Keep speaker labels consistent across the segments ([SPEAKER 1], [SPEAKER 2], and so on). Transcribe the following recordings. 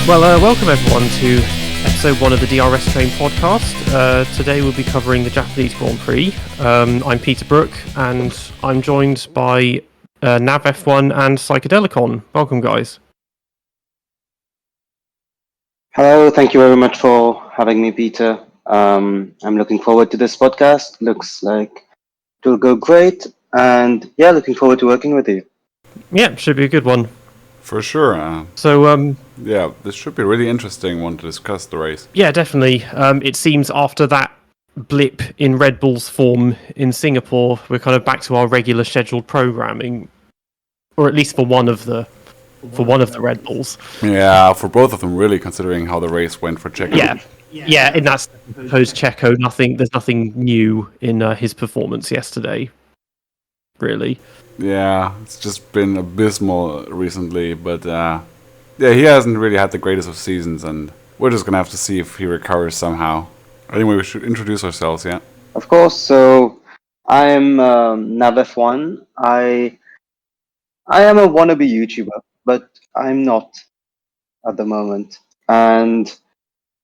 [SPEAKER 1] Well, welcome everyone to episode 1 of the DRS Train podcast. Today we'll be covering the Japanese Grand Prix. I'm Peter Brook, and I'm joined by Nav F1 and Psychedelicon. Welcome, guys.
[SPEAKER 2] Hello, thank you very much for having me, Peter. I'm looking forward to this podcast. Looks like it will go great, and yeah, looking forward to working with you.
[SPEAKER 1] Yeah, should be a good one.
[SPEAKER 3] For sure. Yeah, this should be a really interesting one to discuss the race.
[SPEAKER 1] Yeah, definitely. It seems after that blip in Red Bull's form in Singapore, we're kind of back to our regular scheduled programming, or at least for one of the Red Bulls.
[SPEAKER 3] Yeah, for both of them, really, considering how the race went for Checo.
[SPEAKER 1] Yeah, in that post Checo, there's nothing new in his performance yesterday, really.
[SPEAKER 3] Yeah, it's just been abysmal recently, but yeah, he hasn't really had the greatest of seasons, and we're just gonna have to see if he recovers somehow. Anyway, we should introduce ourselves, yeah?
[SPEAKER 2] Of course. So I'm Nav F1. I am a wannabe YouTuber, but I'm not at the moment, and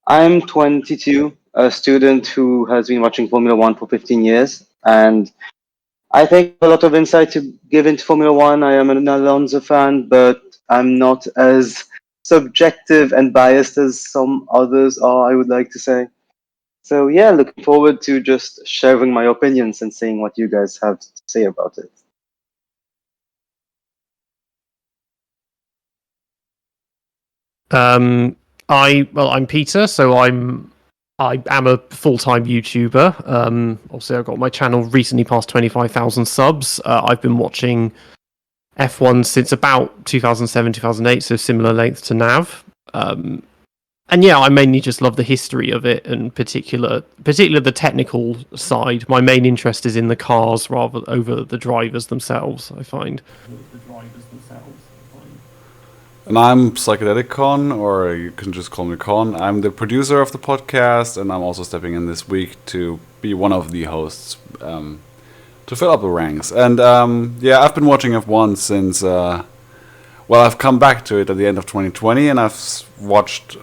[SPEAKER 2] I'm 22, a student who has been watching Formula One for 15 years, and I think a lot of insight to give into Formula One. I am an Alonso fan, but I'm not as subjective and biased as some others are, I would like to say. So yeah, looking forward to just sharing my opinions and seeing what you guys have to say about it.
[SPEAKER 1] I'm Peter, so I am a full-time YouTuber. Obviously, I've got my channel recently past 25,000 subs. I've been watching F1 since about 2007, 2008, so similar length to Nav. And yeah, I mainly just love the history of it, and particular the technical side. My main interest is in the cars rather over the drivers themselves, I find.
[SPEAKER 3] And I'm Psychedelicon, or you can just call me Con. I'm the producer of the podcast, and I'm also stepping in this week to be one of the hosts to fill up the ranks. And yeah, I've been watching F1 since, I've come back to it at the end of 2020, and I've watched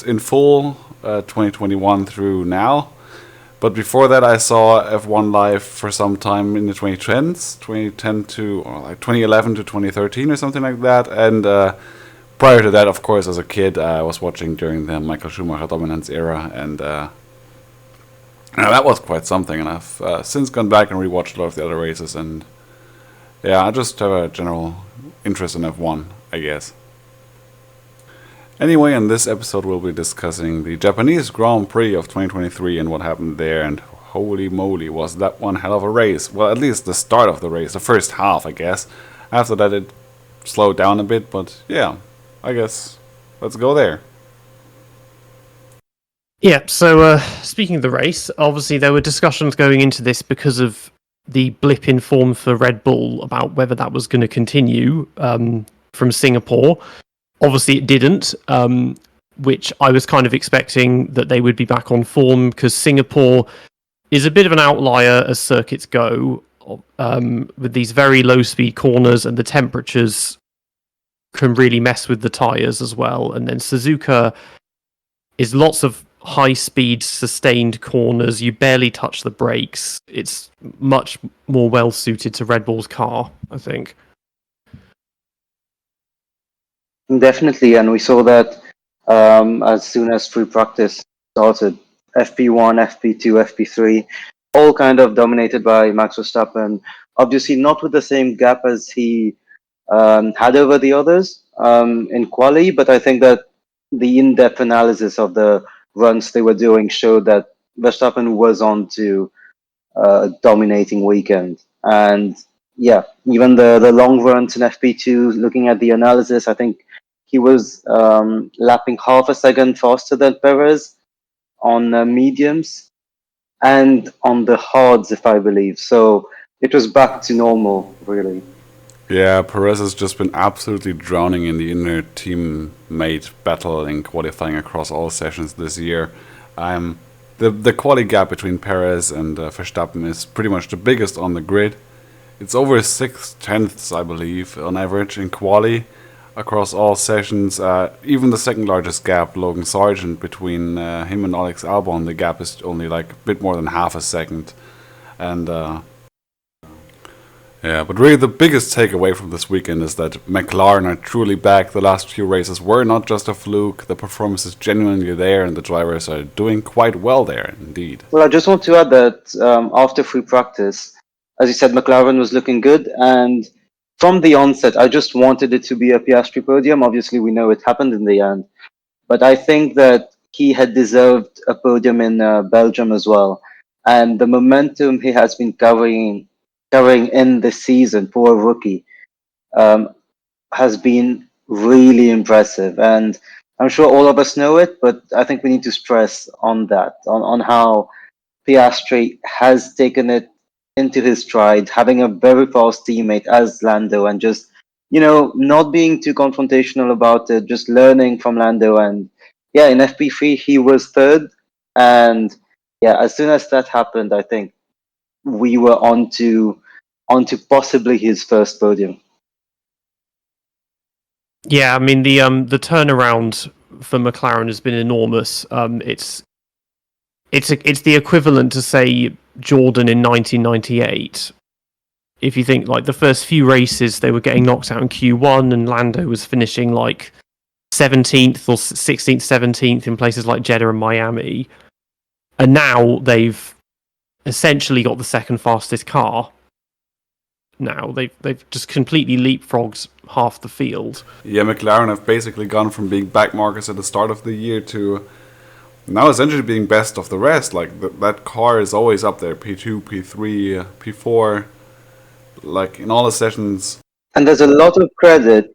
[SPEAKER 3] in full 2021 through now. But before that, I saw F1 live for some time in the 2010s, 2011 to 2013 or something like that. And prior to that, of course, as a kid, I was watching during the Michael Schumacher dominance era, and that was quite something. And I've since gone back and rewatched a lot of the other races, and yeah, I just have a general interest in F1, I guess. Anyway, in this episode, we'll be discussing the Japanese Grand Prix of 2023 and what happened there, and holy moly, was that one hell of a race. Well, at least the start of the race, the first half, I guess. After that, it slowed down a bit, but yeah, I guess let's go there.
[SPEAKER 1] Yeah, so speaking of the race, obviously there were discussions going into this because of the blip in form for Red Bull about whether that was going to continue from Singapore. Obviously it didn't, which I was kind of expecting that they would be back on form, because Singapore is a bit of an outlier as circuits go, with these very low speed corners, and the temperatures can really mess with the tyres as well. And then Suzuka is lots of high speed sustained corners. You barely touch the brakes. It's much more well suited to Red Bull's car, I think.
[SPEAKER 2] Definitely, and we saw that as soon as free practice started. FP1, FP2, FP3, all kind of dominated by Max Verstappen. Obviously, not with the same gap as he had over the others in quali, but I think that the in-depth analysis of the runs they were doing showed that Verstappen was on to a dominating weekend. And yeah, even the long runs in FP2, looking at the analysis, I think he was lapping half a second faster than Perez on mediums and on the hards, if I believe. So it was back to normal, really.
[SPEAKER 3] Yeah, Perez has just been absolutely drowning in the inner teammate battle in qualifying across all sessions this year. The quality gap between Perez and Verstappen is pretty much the biggest on the grid. It's over 6/10, I believe, on average in quali across all sessions. Even the second largest gap, Logan Sargent, between him and Alex Albon, the gap is only like a bit more than half a second. And yeah, but really the biggest takeaway from this weekend is that McLaren are truly back. The last few races were not just a fluke. The performance is genuinely there, and the drivers are doing quite well there, indeed.
[SPEAKER 2] Well, I just want to add that after free practice, as you said, McLaren was looking good, and from the onset, I just wanted it to be a Piastri podium. Obviously, we know it happened in the end, but I think that he had deserved a podium in Belgium as well. And the momentum he has been carrying in this season for a rookie um, has been really impressive. And I'm sure all of us know it, but I think we need to stress on that, on how Piastri has taken it into his stride, having a very fast teammate as Lando, and just not being too confrontational about it, just learning from Lando. And yeah, in FP3 he was third, and yeah, as soon as that happened, I think we were onto possibly his first podium.
[SPEAKER 1] Yeah, I mean the turnaround for McLaren has been enormous. It's the equivalent to say Jordan in 1998. If you think like the first few races, they were getting knocked out in Q1, and Lando was finishing like 17th or 16th, 17th in places like Jeddah and Miami, and now they've essentially got the second fastest car. Now they've just completely leapfrogged half the field.
[SPEAKER 3] Yeah, McLaren have basically gone from being backmarkers at the start of the year to now essentially being best of the rest. Like that car is always up there, P2, P3, P4, like in all the sessions.
[SPEAKER 2] And there's a lot of credit.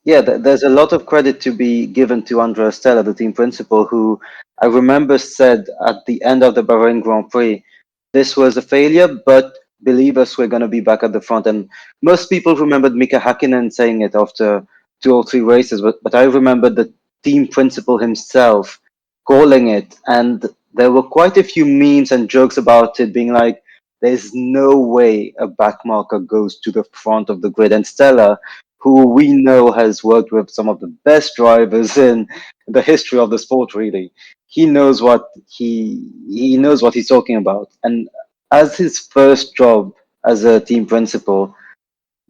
[SPEAKER 2] Yeah, there's a lot of credit to be given to Andrea Stella, the team principal, who I remember said at the end of the Bahrain Grand Prix, this was a failure, but believe us, we're going to be back at the front. And most people remembered Mika Hakkinen saying it after 2 or 3 races, but I remember the team principal himself calling it. And there were quite a few memes and jokes about it, being like, there's no way a backmarker goes to the front of the grid. And Stella, who we know has worked with some of the best drivers in the history of the sport, really, he knows what he knows what he's talking about. And as his first job as a team principal,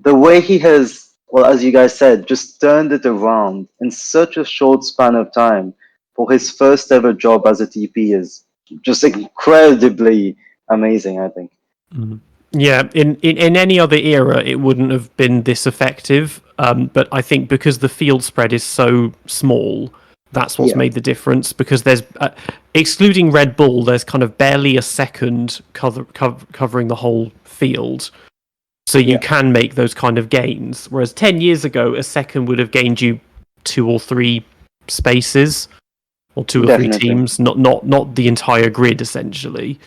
[SPEAKER 2] the way he has, well, as you guys said, just turned it around in such a short span of time for his first ever job as a TP is just incredibly amazing, I think.
[SPEAKER 1] Yeah, in any other era, it wouldn't have been this effective. But I think because the field spread is so small, that's what's made the difference. Because there's, excluding Red Bull, there's kind of barely a second covering the whole field. So you can make those kind of gains. Whereas 10 years ago, a second would have gained you 2 or 3 spaces, or 2 or 3 teams, not the entire grid, essentially.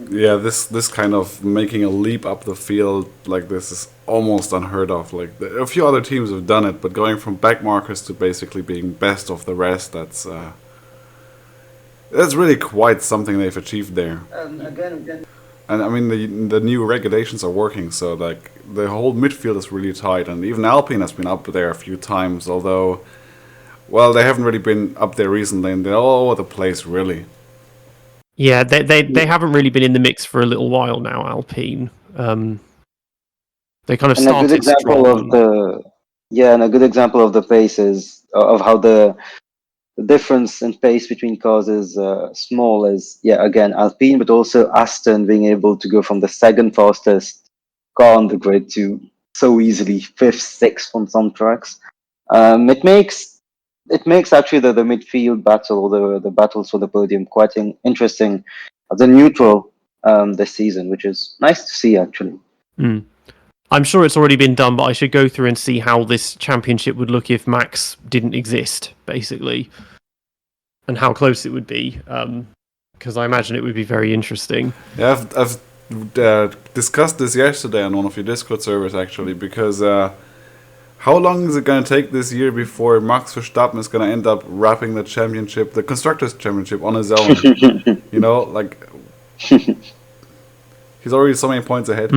[SPEAKER 3] Yeah, this kind of making a leap up the field like this is almost unheard of. Like a few other teams have done it, but going from backmarkers to basically being best of the rest, that's really quite something they've achieved there. And I mean the new regulations are working, so like the whole midfield is really tight, and even Alpine has been up there a few times, although well they haven't really been up there recently, and they're all over the place really.
[SPEAKER 1] Yeah, they haven't really been in the mix for a little while now, Alpine. They kind of started
[SPEAKER 2] a good example
[SPEAKER 1] strong.
[SPEAKER 2] And a good example of the pace is of how the difference in pace between cars is small is again Alpine, but also Aston being able to go from the second fastest car on the grid to so easily 5th, 6th on some tracks. It makes actually the midfield battle, the battles for the podium, quite interesting as a neutral this season, which is nice to see actually.
[SPEAKER 1] I'm sure it's already been done, but I should go through and see how this championship would look if Max didn't exist, basically, and how close it would be. Because I imagine it would be very interesting.
[SPEAKER 3] Yeah, I've discussed this yesterday on one of your Discord servers, actually, because how long is it going to take this year before Max Verstappen is going to end up wrapping the championship, the Constructors' Championship, on his own? You know, like, he's already so many points ahead.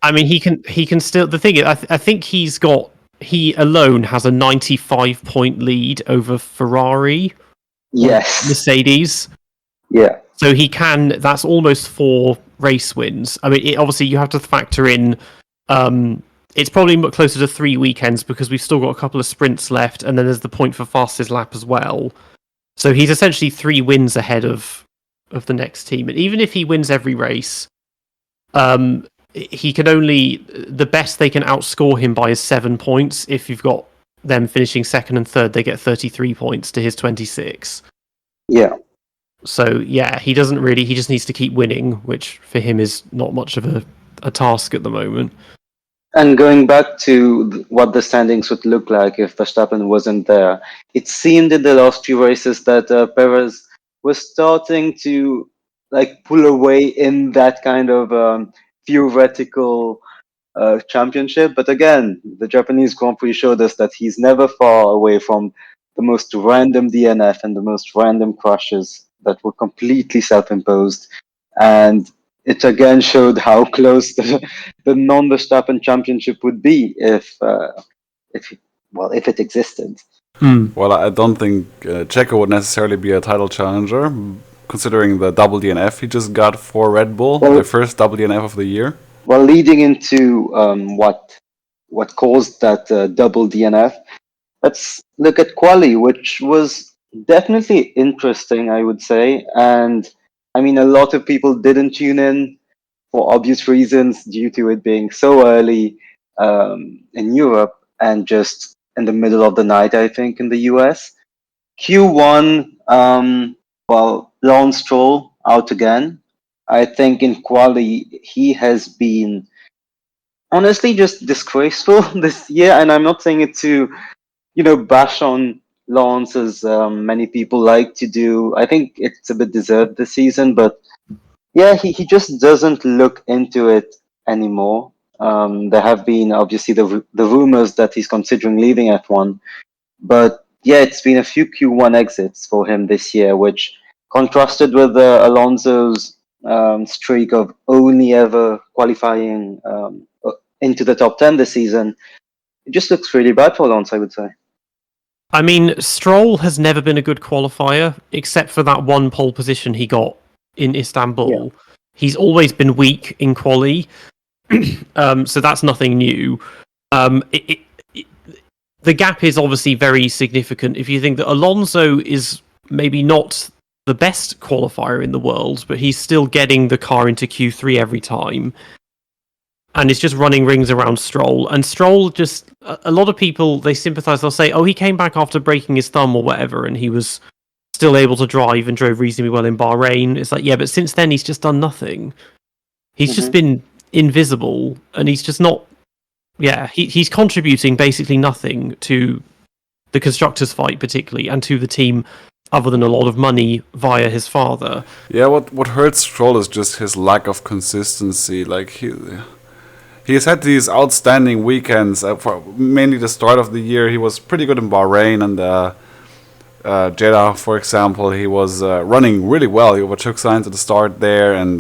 [SPEAKER 1] I mean, he can still. The thing is, I think he alone has a 95-point lead over Ferrari.
[SPEAKER 2] Yes.
[SPEAKER 1] Mercedes.
[SPEAKER 2] Yeah.
[SPEAKER 1] So he can. That's almost 4 race wins. I mean, obviously you have to factor in. It's probably closer to 3 weekends because we've still got a couple of sprints left, and then there's the point for fastest lap as well. So he's essentially 3 wins ahead of the next team. And even if he wins every race, he can only, the best they can outscore him by is 7 points. If you've got them finishing second and third, they get 33 points to his 26.
[SPEAKER 2] Yeah.
[SPEAKER 1] So yeah, he doesn't really. He just needs to keep winning, which for him is not much of a task at the moment.
[SPEAKER 2] And going back to what the standings would look like if Verstappen wasn't there, it seemed in the last few races that Perez was starting to pull away in that kind of theoretical championship. But again, the Japanese Grand Prix showed us that he's never far away from the most random DNF and the most random crashes that were completely self-imposed. And it again showed how close the non-Verstappen championship would be if it existed.
[SPEAKER 3] Well, I don't think Checo would necessarily be a title challenger, considering the double DNF he just got for Red Bull, the first double DNF of the year.
[SPEAKER 2] Well, leading into what caused that double DNF, let's look at quali, which was definitely interesting, I would say. And I mean, a lot of people didn't tune in for obvious reasons due to it being so early in Europe and just in the middle of the night, I think, in the US. Q1, Lawrence Stroll out again. I think in quali, he has been honestly just disgraceful this year. And I'm not saying it to bash on Lawrence as many people like to do. I think it's a bit deserved this season, but yeah, he just doesn't look into it anymore. There have been obviously the rumors that he's considering leaving F1, but yeah, it's been a few Q1 exits for him this year, which contrasted with Alonso's streak of only ever qualifying into the top 10 this season. It just looks really bad for Alonso, I would say.
[SPEAKER 1] I mean, Stroll has never been a good qualifier, except for that one pole position he got in Istanbul. Yeah. He's always been weak in quali, so that's nothing new. The gap is obviously very significant. If you think that Alonso is maybe not the best qualifier in the world, but he's still getting the car into Q3 every time. And it's just running rings around Stroll. And Stroll just, a lot of people, they sympathise, they'll say, oh, he came back after breaking his thumb or whatever, and he was still able to drive and drove reasonably well in Bahrain. It's like, yeah, but since then he's just done nothing. He's just been invisible, and he's just not, he's contributing basically nothing to the constructors' fight particularly, and to the team, other than a lot of money via his father.
[SPEAKER 3] Yeah, what hurts Stroll is just his lack of consistency. Like, he has had these outstanding weekends. For mainly the start of the year, he was pretty good in Bahrain and Jeddah, for example. He was running really well. He overtook Sainz at the start there and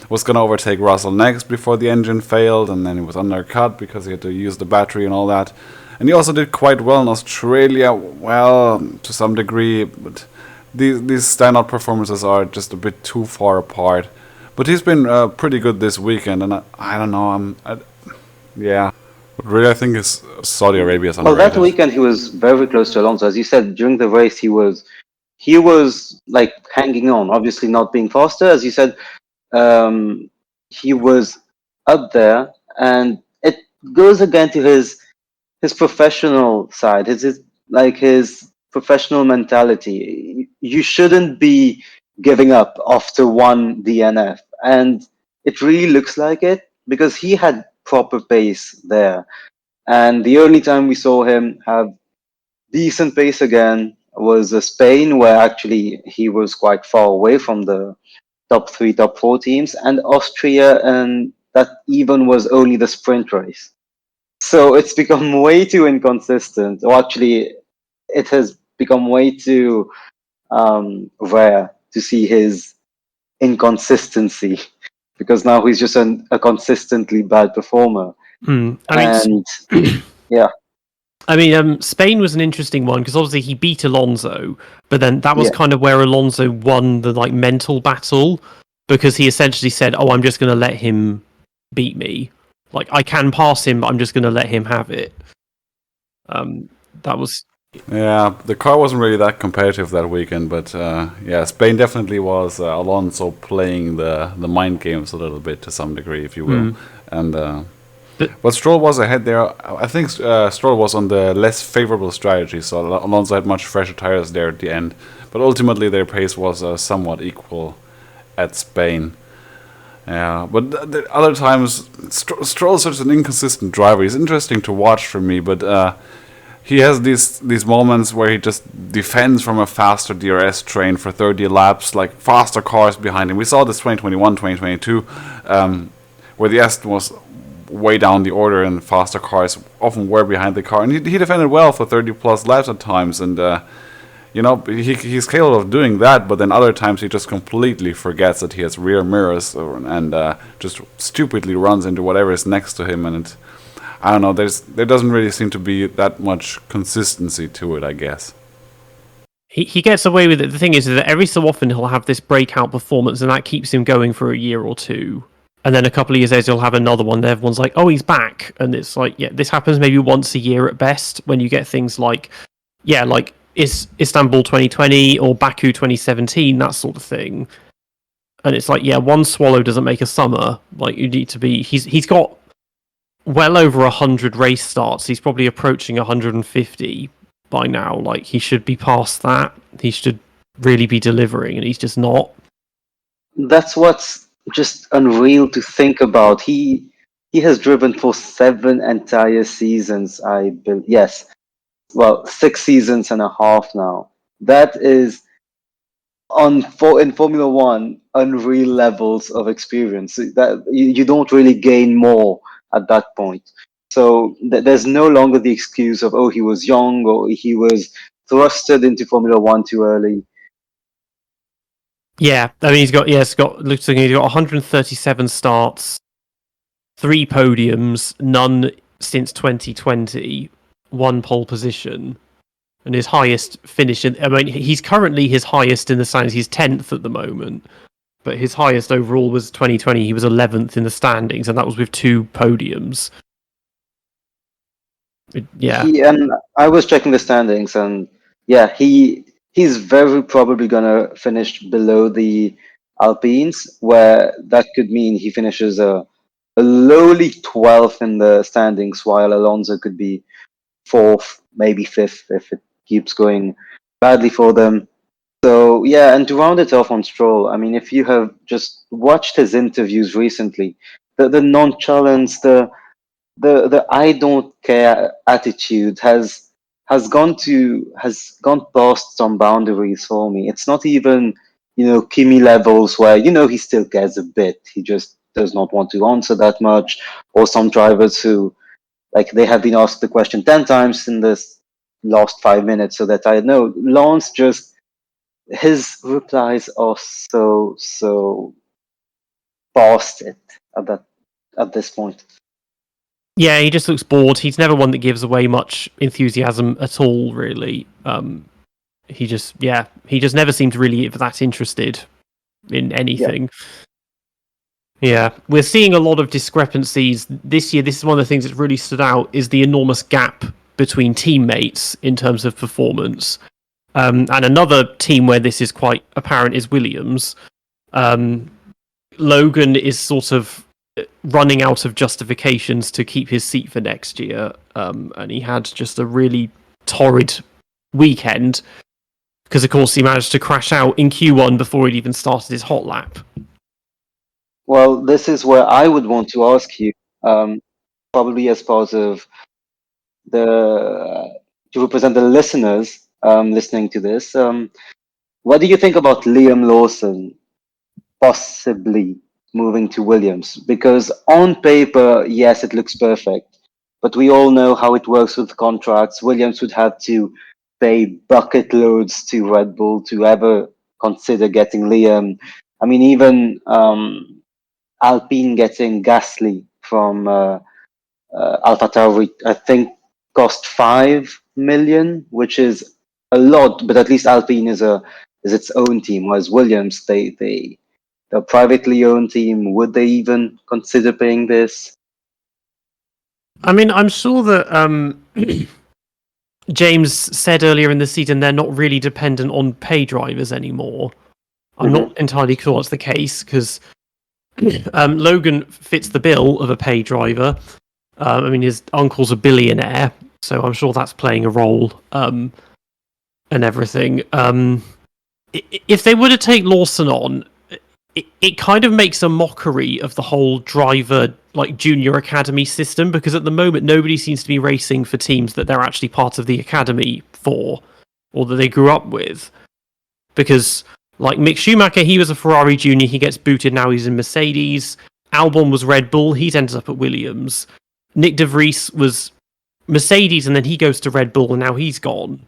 [SPEAKER 3] was going to overtake Russell next before the engine failed, and then he was undercut because he had to use the battery and all that. And he also did quite well in Australia, well, to some degree, but these standout performances are just a bit too far apart. But he's been pretty good this weekend, and I don't know, yeah. But really, I think Saudi Arabia is underrated.
[SPEAKER 2] Well, that weekend he was very close to Alonso. As you said, during the race, he was like hanging on, obviously not being faster. As you said, he was up there, and it goes again to his professional side, his professional mentality. You shouldn't be giving up after one DNF, and it really looks like it because he had proper pace there, and the only time we saw him have decent pace again was Spain, where actually he was quite far away from the top 3, top 4 teams, and Austria, and that even was only the sprint race. So it's become way too inconsistent, or actually, it has become way too rare to see his inconsistency, because now he's just a consistently bad performer. And yeah,
[SPEAKER 1] I mean, Spain was an interesting one because obviously he beat Alonso, but then that was
[SPEAKER 2] yeah.
[SPEAKER 1] kind of where Alonso won the like mental battle because he essentially said, "Oh, I'm just going to let him beat me. Like I can pass him, but I'm just going to let him have it." That was
[SPEAKER 3] Yeah, the car wasn't really that competitive that weekend, but yeah, Spain definitely was Alonso playing the mind games a little bit to some degree, if you will. And but Stroll was ahead there. I think Stroll was on the less favorable strategy, so Alonso had much fresher tires there at the end. But ultimately, their pace was somewhat equal at Spain. Yeah, but the other times, Stroll's such an inconsistent driver. He's interesting to watch for me, but he has these moments where he just defends from a faster DRS train for 30 laps, like faster cars behind him. We saw this 2021, 2022, where the Aston was way down the order and faster cars often were behind the car. And he defended well for 30 plus laps at times. And, you know, he's capable of doing that, but then other times he just completely forgets that he has rear mirrors and just stupidly runs into whatever is next to him. And I don't know, there doesn't really seem to be that much consistency to it, I guess.
[SPEAKER 1] he gets away with it. The thing is that every so often he'll have this breakout performance, and that keeps him going for a year or two. And then a couple of years later, he'll have another one. And everyone's like, "Oh, he's back!" And it's like, yeah, this happens maybe once a year at best. When you get things like, yeah, like is Istanbul 2020 or Baku 2017, that sort of thing. And it's like, yeah, one swallow doesn't make a summer. Like you need to be. He's got well over 100 race starts. He's probably approaching 150 by now. Like he should be past that. He should really be delivering, and he's just not.
[SPEAKER 2] That's what's just unreal to think about. He has driven for 7 entire seasons, I believe. Yes, well, 6 seasons and a half now. That is in Formula One unreal levels of experience. That you don't really gain more at that point. So there's no longer the excuse of, oh, he was young or he was thrusted into Formula One too early.
[SPEAKER 1] Yeah, I mean looks like he's got 137 starts, 3 podiums, none since 2020, 1 pole position, and his highest finish. I mean, he's currently his highest in the standings. He's 10th at the moment, but his highest overall was 2020. He was 11th in the standings, and that was with 2 podiums. Yeah.
[SPEAKER 2] And I was checking the standings, and yeah, he's very probably gonna finish below the Alpines, where that could mean he finishes a lowly 12th in the standings, while Alonso could be 4th, maybe 5th if it keeps going badly for them. So yeah, and to round it off on Stroll, I mean, if you have just watched his interviews recently, the nonchalance, the I don't care attitude has gone past some boundaries for me. It's not even, Kimi levels where he still cares a bit. He just does not want to answer that much. Or some drivers who, like, they have been asked the question 10 times in this last 5 minutes, so that I know. Lance, just his replies are so past it at this point.
[SPEAKER 1] Yeah, he just looks bored. He's never one that gives away much enthusiasm at all, really. He just never seemed really that interested in anything. Yeah, we're seeing a lot of discrepancies this year. This is one of the things that's really stood out is the enormous gap between teammates in terms of performance. And another team where this is quite apparent is Williams. Logan is sort of running out of justifications to keep his seat for next year, and he had just a really torrid weekend because, of course, he managed to crash out in Q1 before he'd even started his hot lap.
[SPEAKER 2] Well, this is where I would want to ask you, probably as part of to represent the listeners listening to this. What do you think about Liam Lawson? possibly moving to Williams, because on paper, yes, it looks perfect, but we all know how it works with contracts. Williams would have to pay bucket loads to Red Bull to ever consider getting Liam. I mean, even Alpine getting Gasly from AlphaTauri, I think, cost 5 million, which is a lot. But at least Alpine is its own team, whereas Williams, they're a privately owned team. Would they even consider paying this?
[SPEAKER 1] I mean, I'm sure that James said earlier in the season they're not really dependent on pay drivers anymore. I'm not entirely sure that's the case because Logan fits the bill of a pay driver. I mean, his uncle's a billionaire, so I'm sure that's playing a role and everything. If they were to take Lawson on, it kind of makes a mockery of the whole driver junior academy system, because at the moment nobody seems to be racing for teams that they're actually part of the academy for or that they grew up with. Because Mick Schumacher, he was a Ferrari junior, he gets booted, now he's in Mercedes. Albon was Red Bull, he's ended up at Williams. Nick De Vries was Mercedes and then he goes to Red Bull and now he's gone.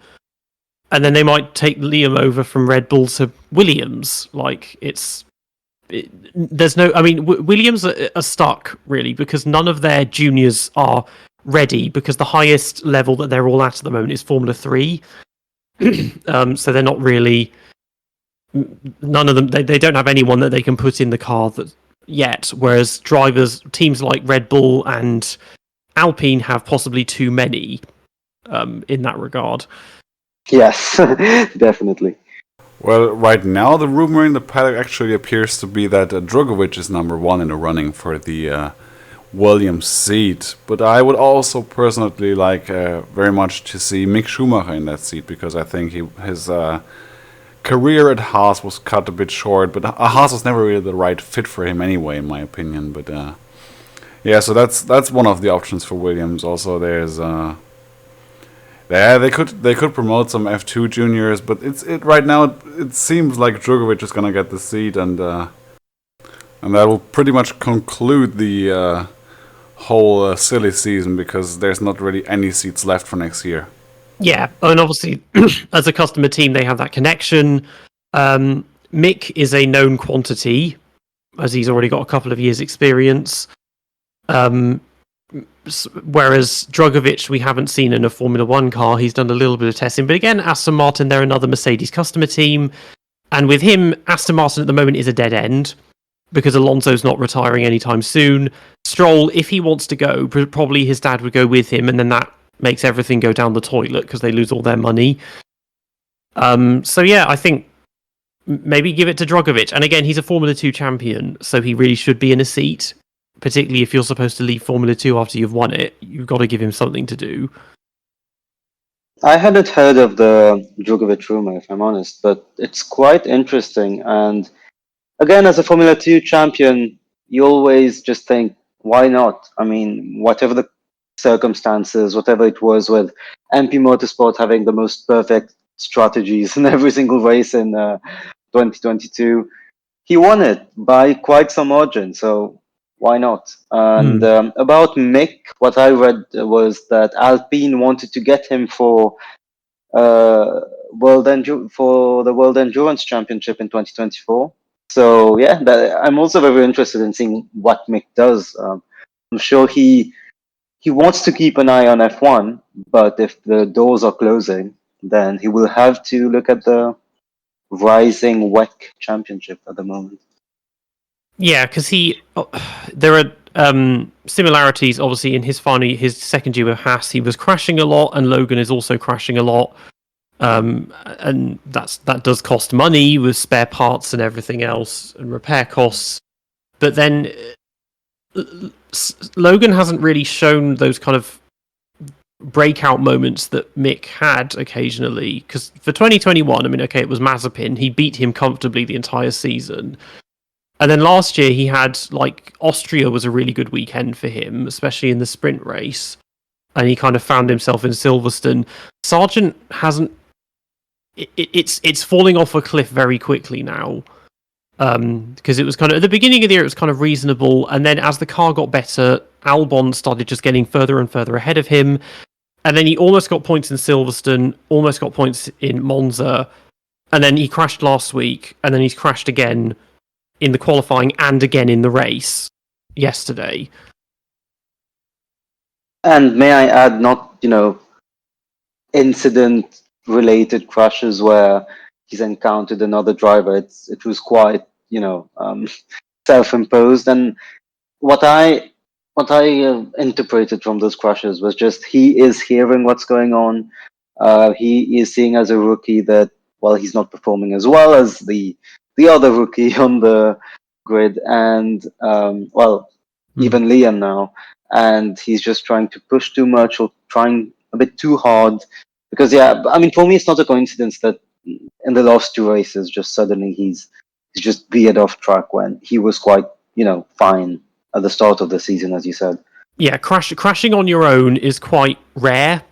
[SPEAKER 1] And then they might take Liam over from Red Bull to Williams. There's no. I mean, Williams are stuck really because none of their juniors are ready, because the highest level that they're all at the moment is Formula 3. So they're not really. None of them. They don't have anyone that they can put in the car yet. Whereas teams like Red Bull and Alpine have possibly too many in that regard.
[SPEAKER 2] Yes, definitely.
[SPEAKER 3] Well, right now the rumor in the paddock actually appears to be that Drugovich is number one in the running for the Williams seat. But I would also personally like very much to see Mick Schumacher in that seat, because I think his career at Haas was cut a bit short. But Haas was never really the right fit for him anyway, in my opinion. But yeah, so that's one of the options for Williams. Also, there's. Yeah, they could promote some F2 juniors, but right now it seems like Drugovich is gonna get the seat, and that will pretty much conclude the whole silly season, because there's not really any seats left for next year.
[SPEAKER 1] Yeah, and obviously as a customer team they have that connection. Mick is a known quantity, as he's already got a couple of years' experience. Whereas Drugovich, we haven't seen in a Formula 1 car. He's done a little bit of testing. But again, Aston Martin, they're another Mercedes customer team. And with him, Aston Martin at the moment is a dead end, because Alonso's not retiring anytime soon. Stroll, if he wants to go, probably his dad would go with him, and then that makes everything go down the toilet because they lose all their money. So yeah, I think maybe give it to Drugovich. And again, he's a Formula 2 champion, so he really should be in a seat. Particularly if you're supposed to leave Formula 2 after you've won it, you've got to give him something to do.
[SPEAKER 2] I hadn't heard of the Drugovich rumor, if I'm honest, but it's quite interesting. And again, as a Formula 2 champion, you always just think, why not? I mean, whatever the circumstances, whatever it was with MP Motorsport having the most perfect strategies in every single race in 2022, he won it by quite some margin. So why not? And about Mick, what I read was that Alpine wanted to get him for the World Endurance Championship in 2024. So yeah, I'm also very interested in seeing what Mick does. I'm sure he wants to keep an eye on F1, but if the doors are closing, then he will have to look at the rising WEC Championship at the moment.
[SPEAKER 1] Yeah, because there are similarities, obviously, in his second year with Haas. He was crashing a lot, and Logan is also crashing a lot, and that does cost money with spare parts and everything else, and repair costs. But then Logan hasn't really shown those kind of breakout moments that Mick had occasionally. Because for 2021, I mean, okay, it was Mazepin. He beat him comfortably the entire season. And then last year he had, Austria was a really good weekend for him, especially in the sprint race. And he kind of found himself in Silverstone. Sargent hasn't... It's falling off a cliff very quickly now. because it was kind of at the beginning of the year, it was kind of reasonable, and then as the car got better, Albon started just getting further and further ahead of him, and then he almost got points in Silverstone, almost got points in Monza, and then he crashed last week, and then he's crashed again in the qualifying and again in the race yesterday.
[SPEAKER 2] And may I add, not, incident-related crashes where he's encountered another driver. It was quite, self-imposed. And what I interpreted from those crashes was just he is hearing what's going on. He is seeing as a rookie that, well, he's not performing as well as the other rookie on the grid, and even Liam now, and he's just trying to push too much or trying a bit too hard. Because I mean, for me, it's not a coincidence that in the last two races, just suddenly he's just veered off track when he was quite, fine at the start of the season, as you said.
[SPEAKER 1] Yeah, crashing on your own is quite rare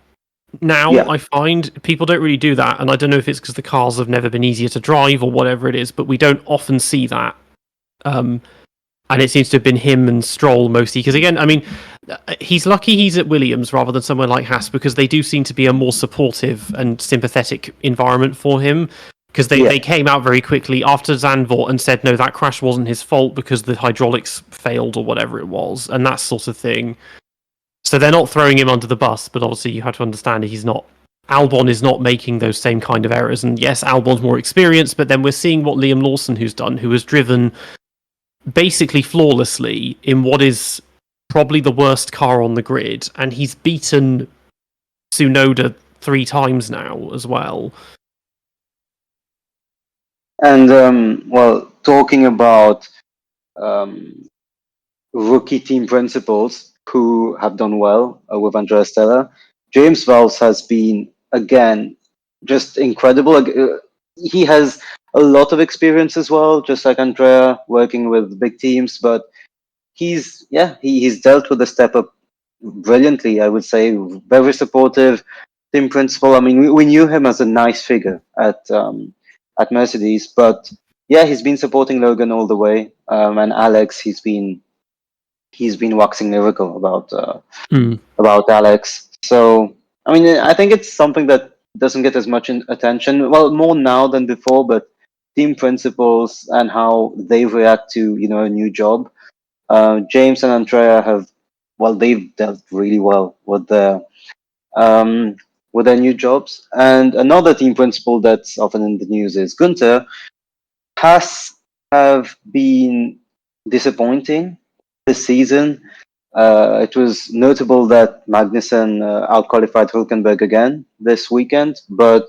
[SPEAKER 1] now.
[SPEAKER 2] Yeah.
[SPEAKER 1] I find people don't really do that, and I don't know if it's because the cars have never been easier to drive or whatever it is, but we don't often see that. And it seems to have been him and Stroll mostly, because again, I mean, he's lucky he's at Williams rather than somewhere like Haas, because they do seem to be a more supportive and sympathetic environment for him, because they came out very quickly after Zandvoort and said, no, that crash wasn't his fault because the hydraulics failed or whatever it was, and that sort of thing. So they're not throwing him under the bus, but obviously you have to understand Albon is not making those same kind of errors. And yes, Albon's more experienced, but then we're seeing what Liam Lawson who has driven basically flawlessly in what is probably the worst car on the grid, and he's beaten Tsunoda 3 times now as well.
[SPEAKER 2] And talking about rookie team principals who have done well with Andrea Stella, James Vowles has been again just incredible. He has a lot of experience as well, just like Andrea, working with big teams, but he's dealt with the step up brilliantly, I would say. Very supportive team principal. I mean, we knew him as a nice figure at Mercedes, but yeah, he's been supporting Logan all the way. And Alex, he's been waxing lyrical about Alex. So I mean, I think it's something that doesn't get as much attention. Well, more now than before, but team principals and how they react to a new job. James and Andrea they've dealt really well with their new jobs. And another team principal that's often in the news is Gunther. Have been disappointing this season. It was notable that Magnussen outqualified Hülkenberg again this weekend, but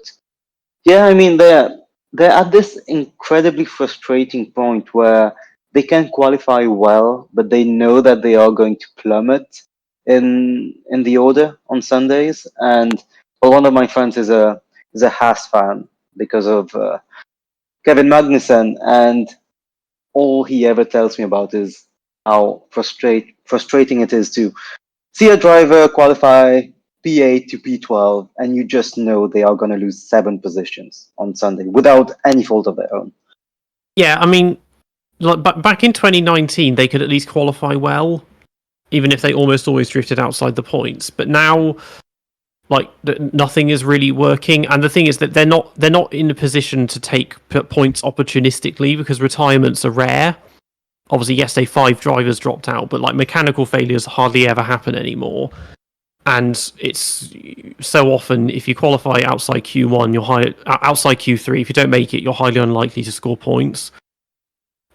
[SPEAKER 2] yeah, I mean they're at this incredibly frustrating point where they can qualify well, but they know that they are going to plummet in the order on Sundays. And one of my friends is a Haas fan because of Kevin Magnussen, and all he ever tells me about is how frustrating it is to see a driver qualify P8 to P12, and you just know they are going to lose 7 positions on Sunday without any fault of their own.
[SPEAKER 1] Yeah, I mean, like back in 2019, they could at least qualify well, even if they almost always drifted outside the points. But now, like, nothing is really working, and the thing is that they're not in a position to take points opportunistically because retirements are rare. Obviously, yesterday 5 drivers dropped out, but like mechanical failures hardly ever happen anymore. And it's so often, if you qualify outside Q1, outside Q3. If you don't make it, you're highly unlikely to score points.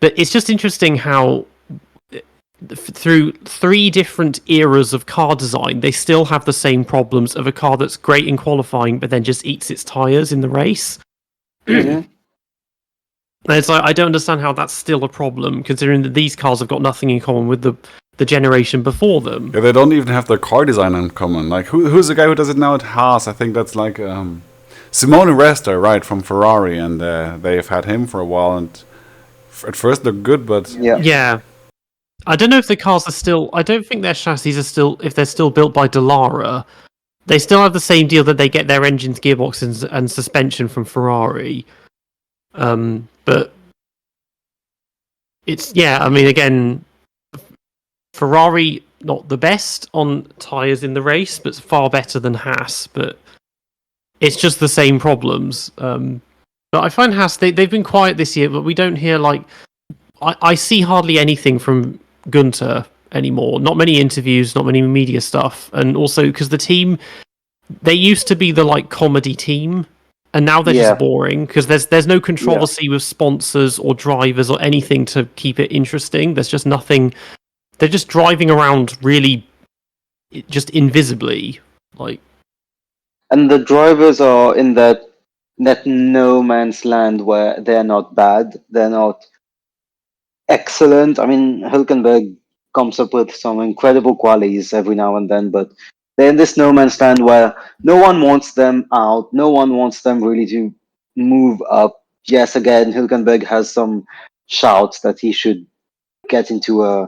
[SPEAKER 1] But it's just interesting how through 3 different eras of car design, they still have the same problems of a car that's great in qualifying, but then just eats its tires in the race.
[SPEAKER 2] Mm-hmm.
[SPEAKER 1] And it's like, I don't understand how that's still a problem, considering that these cars have got nothing in common with the generation before them.
[SPEAKER 3] Yeah, they don't even have their car design in common. Like, who's the guy who does it now at Haas? I think that's like Simone Resta, right, from Ferrari, and they've had him for a while. And at first they're good, but
[SPEAKER 1] yeah. I don't know if the cars are still. I don't think their chassis are still. If they're still built by Dallara, they still have the same deal that they get their engines, gearboxes, and suspension from Ferrari. But I mean, again, Ferrari not the best on tyres in the race, but far better than Haas. But it's just the same problems. But I find Haas they've been quiet this year, but we don't hear I see hardly anything from Gunter anymore. Not many interviews, not many media stuff, and also because the team they used to be the comedy team, and now they're just boring because there's no controversy with sponsors or drivers or anything to keep it interesting. There's just nothing. They're just driving around really, just invisibly,
[SPEAKER 2] And the drivers are in that no man's land where they're not bad, they're not excellent. I mean, Hülkenberg comes up with some incredible qualities every now and then, but they're in this no man's land where no one wants them out, no one wants them really to move up. Yes, again, Hülkenberg has some shouts that he should get into a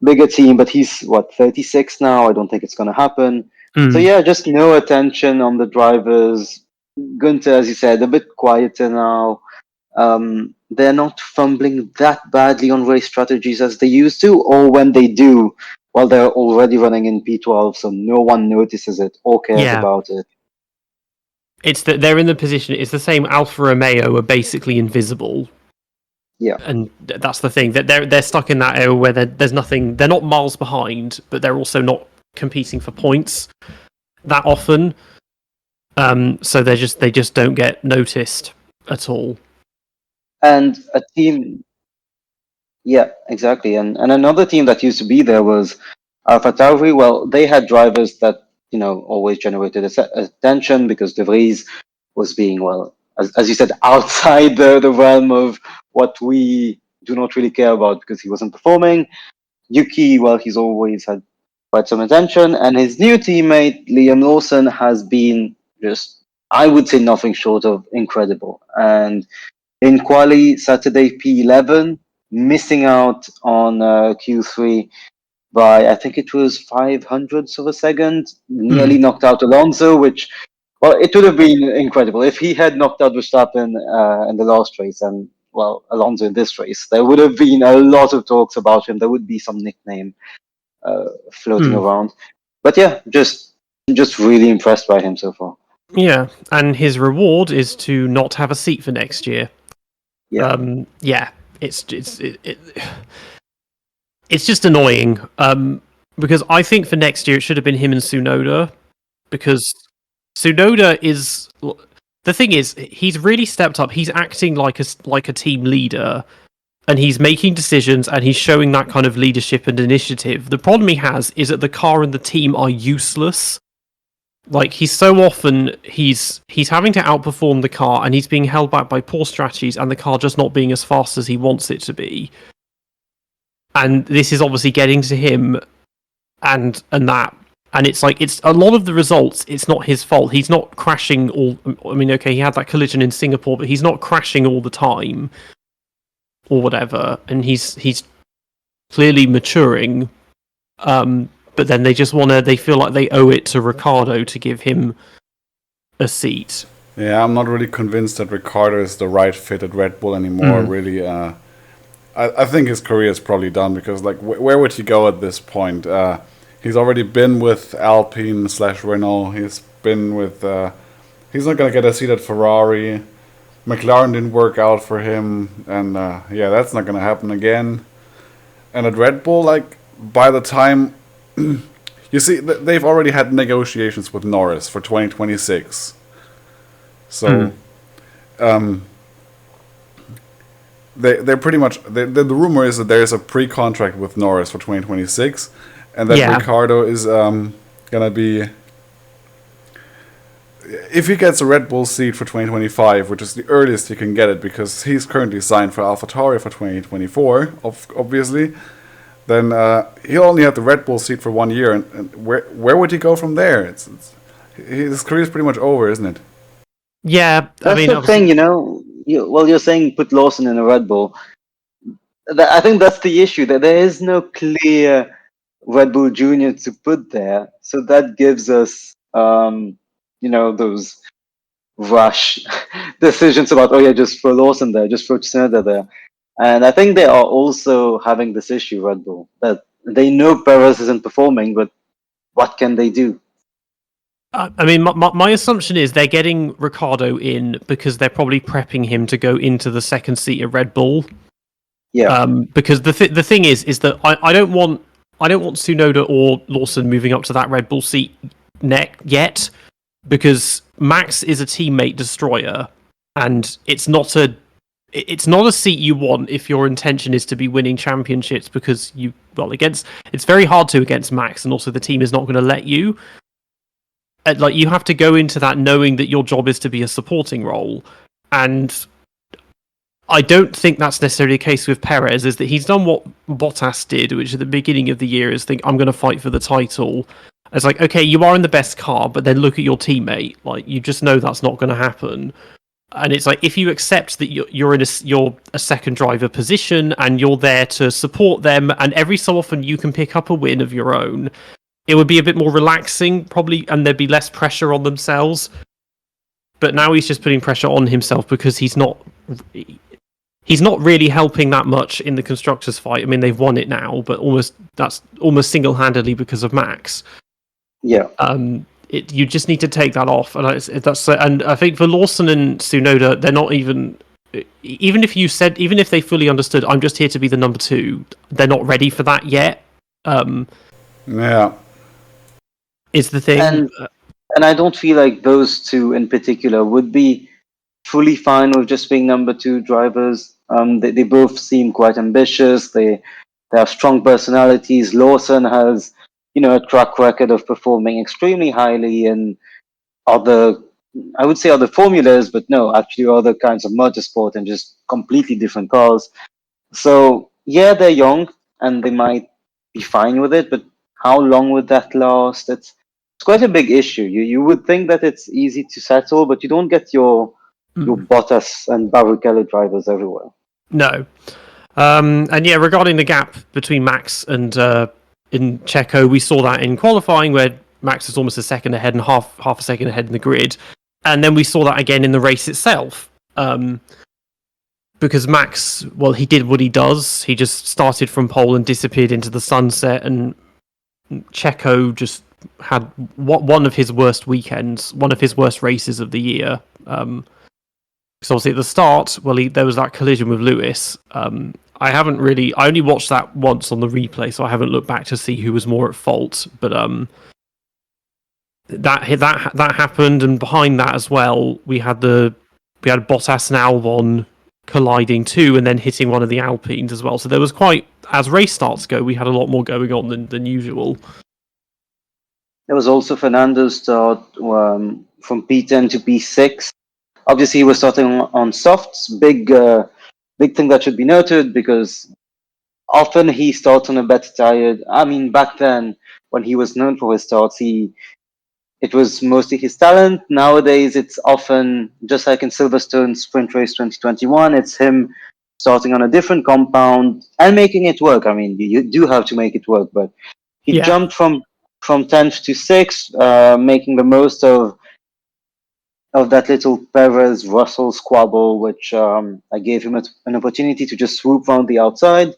[SPEAKER 2] bigger team, but he's 36 now. I don't think it's going to happen. So yeah, just no attention on the drivers. Gunter, as you said, a bit quieter now. They're not fumbling that badly on race strategies as they used to, or when they do, well, they're already running in P12, so no one notices it or cares about it.
[SPEAKER 1] It's that they're in the position. It's the same. Alfa Romeo are basically invisible.
[SPEAKER 2] Yeah,
[SPEAKER 1] and that's the thing that they're stuck in that area where there's nothing. They're not miles behind, but they're also not competing for points that often. So they just don't get noticed at all.
[SPEAKER 2] and a team. Yeah, exactly. And another team that used to be there was AlphaTauri. Well, they had drivers that always generated attention because De Vries was being, well, as you said, outside the realm of what we do not really care about because he wasn't performing. Yuki, well, he's always had quite some attention, and his new teammate Liam Lawson has been just, I would say, nothing short of incredible. And in quali Saturday P11, missing out on Q3 by, I think it was 500ths of a second, nearly knocked out Alonso, which, well, it would have been incredible if he had knocked out Verstappen in the last race and, well, Alonso in this race. There would have been a lot of talks about him. There would be some nickname floating around. But yeah, just really impressed by him so far.
[SPEAKER 1] Yeah, and his reward is to not have a seat for next year.
[SPEAKER 2] Yeah.
[SPEAKER 1] It's just annoying. Because I think for next year it should have been him and Tsunoda, because Tsunoda is the thing is he's really stepped up. He's acting like a team leader, and he's making decisions and he's showing that kind of leadership and initiative. The problem he has is that the car and the team are useless. He's so often he's having to outperform the car, and he's being held back by poor strategies, and the car just not being as fast as he wants it to be. And this is obviously getting to him, and it's it's a lot of the results. It's not his fault. He's not crashing all. I mean, okay, he had that collision in Singapore, but he's not crashing all the time, or whatever. And he's clearly maturing. But then they feel like they owe it to Ricciardo to give him a seat.
[SPEAKER 3] Yeah, I'm not really convinced that Ricciardo is the right fit at Red Bull anymore, really. I think his career is probably done because, where would he go at this point? He's already been with Alpine/Renault. He's been with... he's not going to get a seat at Ferrari. McLaren didn't work out for him. And, that's not going to happen again. And at Red Bull, by the time... you see, they've already had negotiations with Norris for 2026. So, they're pretty much... The rumor is that there's a pre-contract with Norris for 2026, and that Ricciardo is gonna be... If he gets a Red Bull seat for 2025, which is the earliest he can get it, because he's currently signed for AlphaTauri for 2024, obviously... then he'll only have the Red Bull seat for 1 year, and where would he go from there? His career is pretty much over, isn't it?
[SPEAKER 1] Yeah,
[SPEAKER 2] that's the thing, you're saying put Lawson in a Red Bull. I think that's the issue, that there is no clear Red Bull Junior to put there, so that gives us, those rush decisions about, just throw Lawson there, just throw Tsunoda there. And I think they are also having this issue, Red Bull, that they know Perez isn't performing, but what can they do?
[SPEAKER 1] I mean, my assumption is they're getting Ricardo in because they're probably prepping him to go into the second seat at Red Bull.
[SPEAKER 2] Yeah,
[SPEAKER 1] Because the thing is that I don't want Tsunoda or Lawson moving up to that Red Bull seat yet, because Max is a teammate destroyer, and it's not a seat you want if your intention is to be winning championships, because it's very hard to against Max, and also the team is not going to let you. Like, you have to go into that knowing that your job is to be a supporting role, and I don't think that's necessarily the case with Perez. Is that he's done what Bottas did, which at the beginning of the year is think, I'm going to fight for the title. It's like, okay, you are in the best car, but then look at your teammate. Like, you just know that's not going to happen. And it's like, if you accept that you're a second driver position and you're there to support them, and every so often you can pick up a win of your own, it would be a bit more relaxing, probably, and there'd be less pressure on themselves. But now he's just putting pressure on himself because he's not really helping that much in the constructors' fight. I mean, they've won it now, but that's almost single-handedly because of Max.
[SPEAKER 2] yeah.
[SPEAKER 1] You just need to take that off, and and I think for Lawson and Tsunoda, they're not even if they fully understood, I'm just here to be the number two, they're not ready for that yet.
[SPEAKER 3] Yeah.
[SPEAKER 1] Is the thing.
[SPEAKER 2] And I don't feel like those two in particular would be fully fine with just being number two drivers. They both seem quite ambitious. They have strong personalities. Lawson has, a track record of performing extremely highly in other, I would say other formulas, but no, actually other kinds of motorsport and just completely different cars. So yeah, they're young and they might be fine with it, but how long would that last? It's quite a big issue. You would think that it's easy to settle, but you don't get your Bottas and Barrichello drivers everywhere.
[SPEAKER 1] No. And yeah, regarding the gap between Max and in Checo, we saw that in qualifying where Max was almost a second ahead and half a second ahead in the grid, and then we saw that again in the race itself. Because Max, well, he did what he does. He just started from pole and disappeared into the sunset, and Checo just had one of his worst weekends, one of his worst races of the year. Because obviously at the start, there was that collision with Lewis. I only watched that once on the replay, so I haven't looked back to see who was more at fault. But that happened, and behind that as well, we had Bottas and Albon colliding too, and then hitting one of the Alpines as well. So there was as race starts go, we had a lot more going on than usual.
[SPEAKER 2] There was also Fernando's start from P10 to P6. Obviously, he was starting on softs. Big thing that should be noted, because often he starts on a better tire. I mean, back then when he was known for his starts, it was mostly his talent. Nowadays, it's often, just like in Silverstone Sprint Race 2021, it's him starting on a different compound and making it work. I mean, you do have to make it work, but he jumped from 10th to 6th, making the most of that little Perez-Russell squabble, which I gave him an opportunity to just swoop around the outside.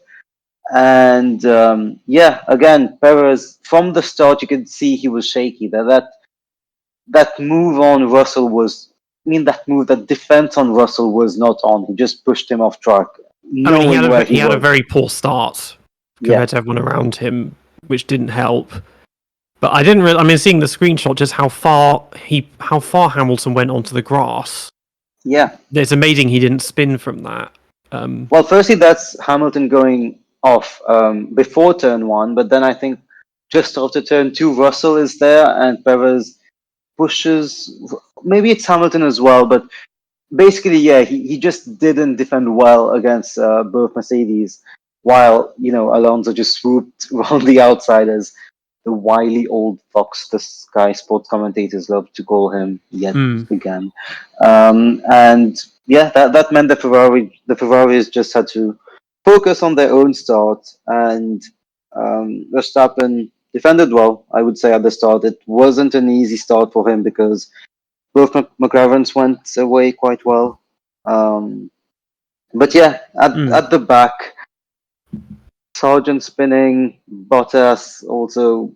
[SPEAKER 2] And again, Perez, from the start, you could see he was shaky. That move on Russell that defense on Russell was not on. He just pushed him off track.
[SPEAKER 1] He had a very poor start compared to everyone around him, which didn't help. But I didn't really. I mean, seeing the screenshot, just how far Hamilton went onto the grass.
[SPEAKER 2] Yeah,
[SPEAKER 1] it's amazing he didn't spin from that.
[SPEAKER 2] Well, firstly, that's Hamilton going off before turn 1, but then I think just after turn 2, Russell is there and Perez pushes. Maybe it's Hamilton as well, but basically, yeah, he just didn't defend well against both Mercedes, while Alonso just swooped around the outside, as the wily old fox the Sky Sports commentators love to call him yet again. And yeah, that meant the Ferraris just had to focus on their own start, and Verstappen defended well, I would say, at the start. It wasn't an easy start for him because both McLarens went away quite well. But yeah, at the back, Sargent spinning, Bottas also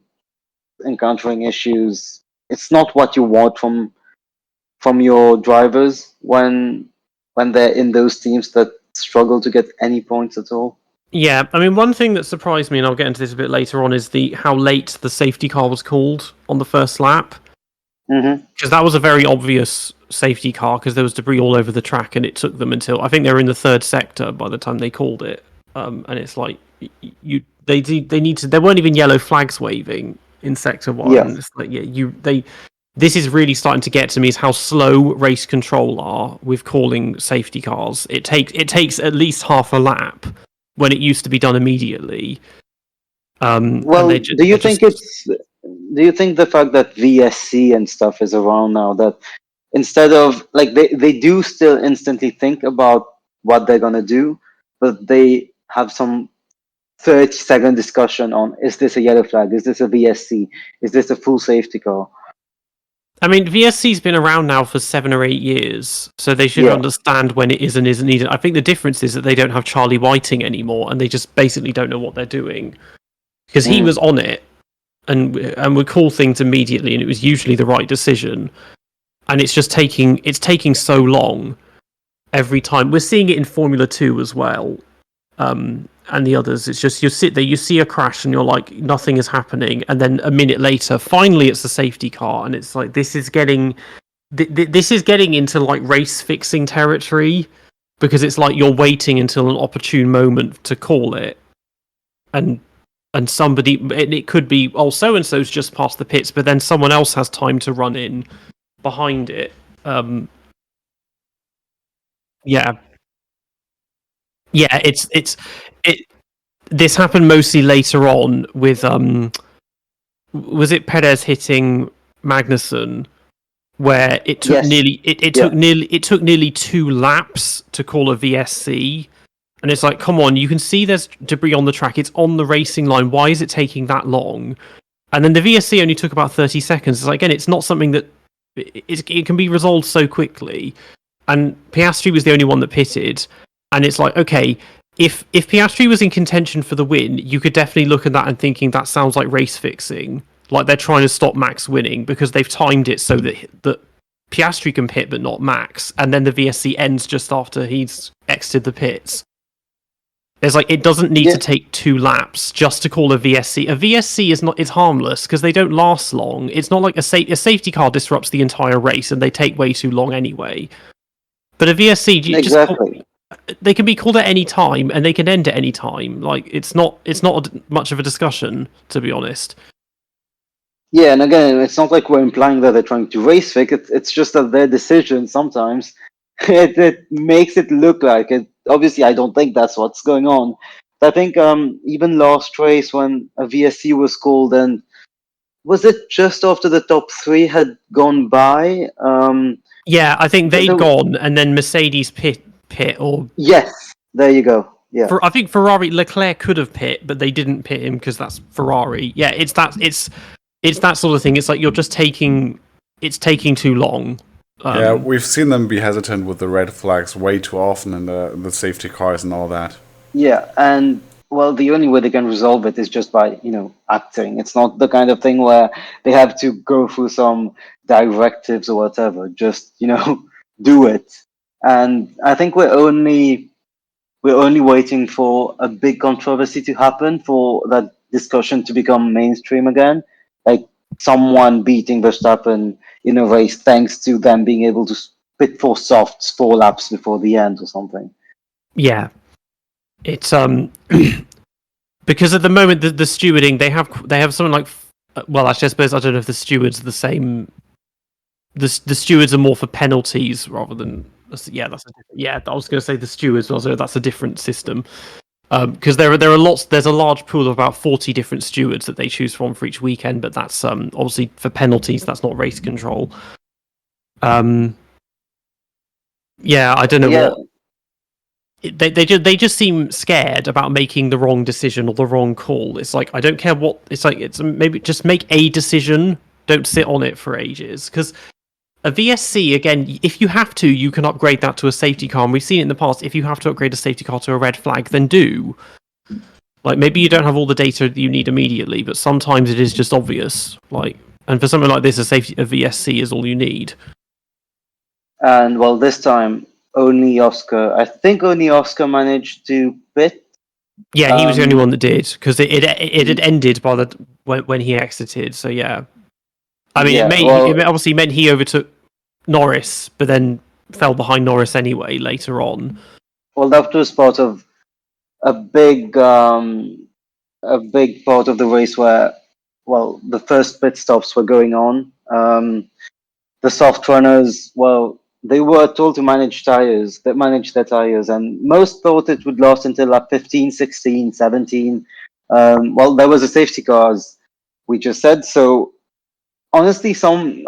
[SPEAKER 2] encountering issues. It's not what you want from your drivers when they're in those teams that struggle to get any points at all.
[SPEAKER 1] Yeah, I mean, one thing that surprised me, and I'll get into this a bit later on, is how late the safety car was called on the first lap. Because that was a very obvious safety car, because there was debris all over the track, and it took them until I think they were in the third sector by the time they called it. And it's like there weren't even yellow flags waving in sector 1.
[SPEAKER 2] Yeah.
[SPEAKER 1] It's like this is really starting to get to me, is how slow race control are with calling safety cars. It takes at least half a lap when it used to be done immediately.
[SPEAKER 2] Well, do you think the fact that VSC and stuff is around now, that instead of like they do still instantly think about what they're gonna do, but they have some 30-second discussion on, is this a yellow flag? Is this a VSC? Is this a full safety car?
[SPEAKER 1] I mean, VSC's been around now for 7 or 8 years, so they should understand when it is and isn't needed. I think the difference is that they don't have Charlie Whiting anymore, and they just basically don't know what they're doing. Because he was on it, and would call things immediately, and it was usually the right decision. And it's just taking so long every time. We're seeing it in Formula 2 as well, and the others. It's just, you sit there, you see a crash, and you're like, nothing is happening, and then a minute later, finally it's the safety car, and it's like, this is getting into like race fixing territory, because it's like you're waiting until an opportune moment to call it, and somebody, it could be, oh, so and so's just past the pits, but then someone else has time to run in behind it. This happened mostly later on with was it Perez hitting Magnussen, where it took took nearly 2 laps to call a VSC, and it's like, come on, you can see there's debris on the track, it's on the racing line, why is it taking that long? And then the VSC only took about 30 seconds. It's like, again, it's not something that it can be resolved so quickly, and Piastri was the only one that pitted, and it's like, okay, if Piastri was in contention for the win, you could definitely look at that and thinking that sounds like race fixing, like they're trying to stop Max winning because they've timed it so that Piastri can pit but not Max, and then the VSC ends just after he's exited the pits. There's like, it doesn't need to take 2 laps just to call a VSC. A VSC it's harmless because they don't last long. It's not like a safety car disrupts the entire race and they take way too long anyway. But a VSC, they can be called at any time and they can end at any time. Like, it's not much of a discussion, to be honest.
[SPEAKER 2] Yeah, and again, it's not like we're implying that they're trying to race fix. It's just that their decision sometimes it makes it look like it. Obviously, I don't think that's what's going on. But I think even last race when a VSC was called, and was it just after the top 3 had gone by?
[SPEAKER 1] Yeah, I think they'd gone, and then Mercedes pit or
[SPEAKER 2] yes, there you go. Yeah,
[SPEAKER 1] I think Leclerc could have pit, but they didn't pit him because that's Ferrari. Yeah, it's that sort of thing. It's like it's taking too long.
[SPEAKER 3] Yeah, we've seen them be hesitant with the red flags way too often in the safety cars and all that.
[SPEAKER 2] Yeah, and well, the only way they can resolve it is just by, acting. It's not the kind of thing where they have to go through some directives or whatever. Just, do it. And I think we're only waiting for a big controversy to happen for that discussion to become mainstream again. Like someone beating Verstappen in a race thanks to them being able to pit for softs 4 laps before the end or something.
[SPEAKER 1] Yeah. It's because at the moment the stewarding, they have something like, well, actually I suppose I don't know if the stewards are the same. The stewards are more for penalties rather than I was going to say the stewards, also that's a different system. Because there are lots. There's a large pool of about 40 different stewards that they choose from for each weekend, but that's obviously for penalties. That's not race control. I don't know what. They just seem scared about making the wrong decision or the wrong call. It's like, I don't care what. It's like, it's maybe just make a decision. Don't sit on it for ages, because A VSC, again, if you have to, you can upgrade that to a safety car. And we've seen it in the past. If you have to upgrade a safety car to a red flag, then do. Like, maybe you don't have all the data that you need immediately, but sometimes it is just obvious. Like, and for something like this, a VSC is all you need.
[SPEAKER 2] And well, this time I think only Oscar managed to pit.
[SPEAKER 1] Yeah, he was the only one that did, because it had ended by when he exited. So yeah, I mean, it obviously meant he overtook Norris, but then fell behind Norris anyway later on.
[SPEAKER 2] Well, that was part of a big part of the race where, well, the first pit stops were going on. The soft runners, well, they were told to manage their tires, and most thought it would last until lap 15, 16, 17. Well, there was a safety car, as we just said, so honestly,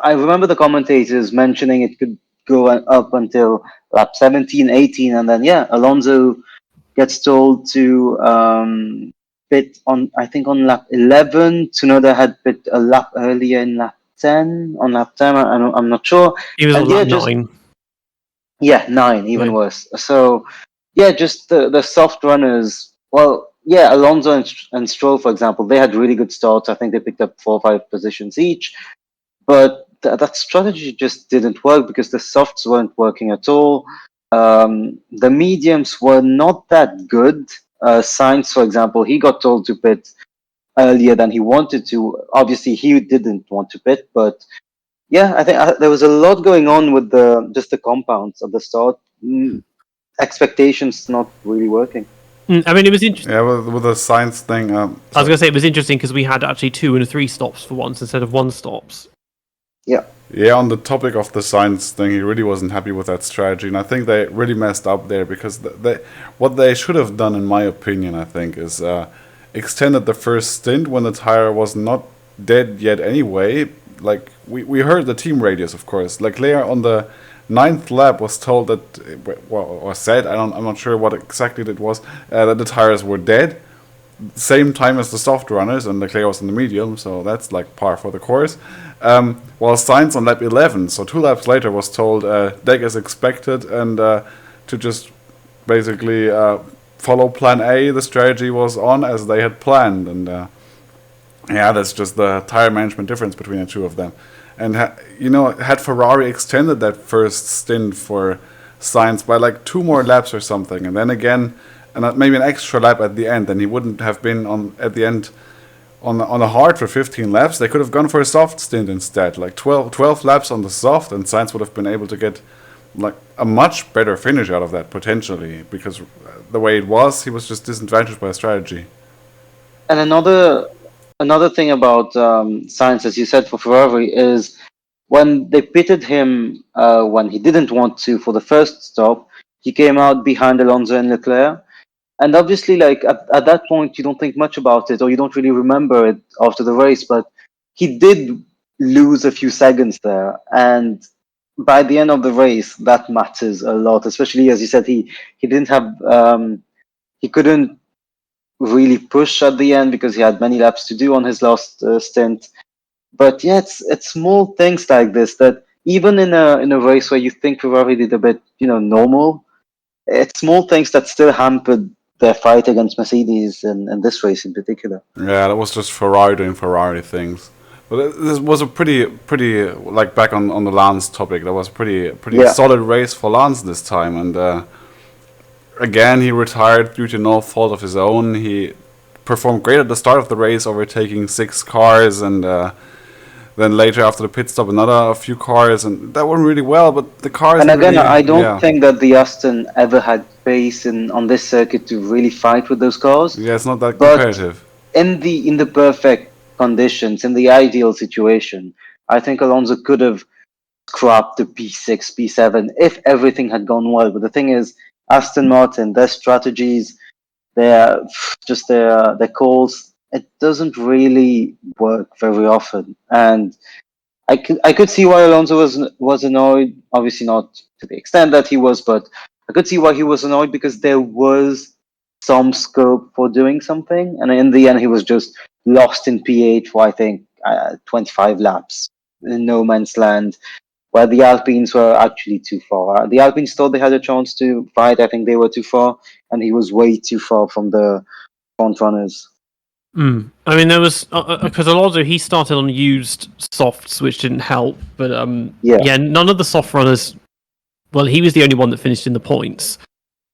[SPEAKER 2] I remember the commentators mentioning it could go up until lap 17, 18, and then, yeah, Alonso gets told to pit on, I think, on lap 11. Tsunoda had pit a lap earlier in lap 10. On lap 10, I'm not sure.
[SPEAKER 1] He was on lap 9.
[SPEAKER 2] Yeah, 9, even worse. So, yeah, just the soft runners. Well, yeah, Alonso and Stroll, for example, they had really good starts. I think they picked up 4 or 5 positions each. But that strategy just didn't work because the softs weren't working at all. The mediums were not that good. Sainz, for example, he got told to pit earlier than he wanted to. Obviously, he didn't want to pit, but yeah, I think there was a lot going on with just the compounds at the start. Expectations not really working.
[SPEAKER 1] I mean, it was interesting.
[SPEAKER 3] Yeah, with the Sainz thing.
[SPEAKER 1] I was going to say it was interesting because we had actually 2 and 3 stops for once instead of 1 stops.
[SPEAKER 2] Yeah.
[SPEAKER 3] Yeah, on the topic of the Sainz thing, he really wasn't happy with that strategy, and I think they really messed up there because what they should have done, in my opinion, I think, is extended the first stint when the tire was not dead yet anyway. Like we heard the team radios, of course. Leclerc on the 9th lap was told that, or said, I'm not sure what exactly it was, that the tires were dead. Same time as the soft runners, and Leclerc was in the medium, so that's like par for the course. While Sainz on lap 11, so 2 laps later, was told deck as expected and to just basically follow plan A. The strategy was on as they had planned, and yeah, that's just the tire management difference between the two of them. And had Ferrari extended that first stint for Sainz by like 2 more laps or something, and then again, and maybe an extra lap at the end, then he wouldn't have been at the end on the hard for 15 laps. They could have gone for a soft stint instead, like 12 laps on the soft, and Sainz would have been able to get like a much better finish out of that potentially, because the way it was, he was just disadvantaged by a strategy.
[SPEAKER 2] And another thing about Sainz, as you said, for Ferrari, is when they pitted him when he didn't want to for the first stop, he came out behind Alonso and Leclerc. And obviously, like at that point, you don't think much about it, or you don't really remember it after the race. But he did lose a few seconds there, and by the end of the race, that matters a lot. Especially as you said, he didn't have he couldn't really push at the end because he had many laps to do on his last stint. But yeah, it's small things like this that even in a race where you think Ferrari did a bit normal, it's small things that still hampered their fight against Mercedes in this race in particular.
[SPEAKER 3] Yeah, that was just Ferrari doing Ferrari things. But this was a pretty like back on the Lance topic. That was a pretty solid race for Lance this time, and again he retired due to no fault of his own. He performed great at the start of the race, overtaking 6 cars, and then later after the pit stop a few cars, and that went really well. But the cars.
[SPEAKER 2] And again, I don't think that the Aston ever had pace on this circuit to really fight with those cars.
[SPEAKER 3] Yeah, it's not that competitive.
[SPEAKER 2] In the perfect conditions, in the ideal situation, I think Alonso could have scrapped the P6, P7 if everything had gone well. But the thing is, Aston Martin, their strategies, their calls, it doesn't really work very often. And I could see why Alonso was annoyed. Obviously not to the extent that he was, but I could see why he was annoyed because there was some scope for doing something, and in the end he was just lost in P8 for I think 25 laps in no man's land. where the Alpines were actually too far. The Alpines thought they had a chance to fight. I think they were too far, and he was way too far from the front runners.
[SPEAKER 1] I mean, there was because Alonso he started on used softs, which didn't help. But
[SPEAKER 2] Yeah.
[SPEAKER 1] none of the soft runners. Well, he was the only one that finished in the points.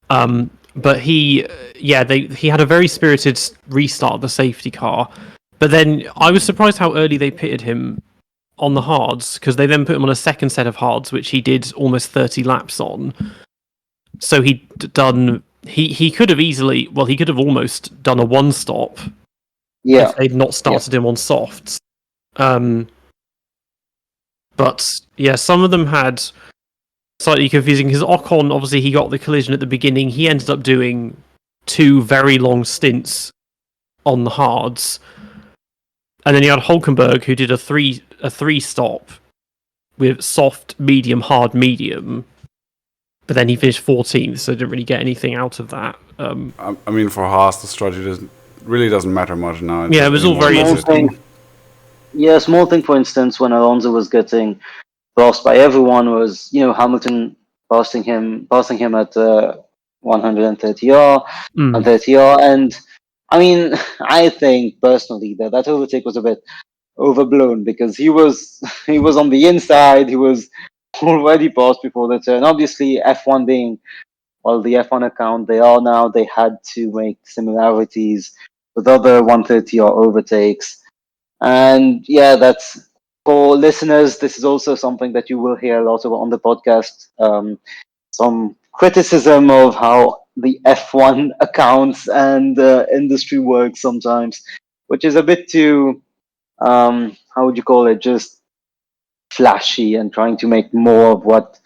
[SPEAKER 1] But he had a very spirited restart of the safety car. But then I was surprised how early they pitted him on the hards, because they then put him on a second set of hards, which he did almost 30 laps on. So he could have he could have almost done a one stop if they'd not started him on softs. But yeah, some of them had slightly confusing, because Ocon, obviously he got the collision at the beginning. He ended up doing 2 very long stints on the hards. And then you had Hulkenberg, who did a three stop with soft, medium, hard, medium. But then he finished 14th, so didn't really get anything out of that.
[SPEAKER 3] I mean, for Haas, the strategy really doesn't matter much now.
[SPEAKER 1] Yeah, it was all very interesting.
[SPEAKER 2] Yeah, small thing, for instance, when Alonso was getting passed by everyone, was Hamilton passing him at 130R, 130R, and I mean, I think personally that overtake was a bit overblown, because he was on the inside. He was already passed before the turn. Obviously, F1 being, well, the F1 account they had to make similarities with other 130R overtakes. And yeah, that's, for listeners, this is also something that you will hear a lot of on the podcast. Some criticism of how the F1 accounts and industry works sometimes, which is a bit too, how would you call it, just flashy and trying to make more of what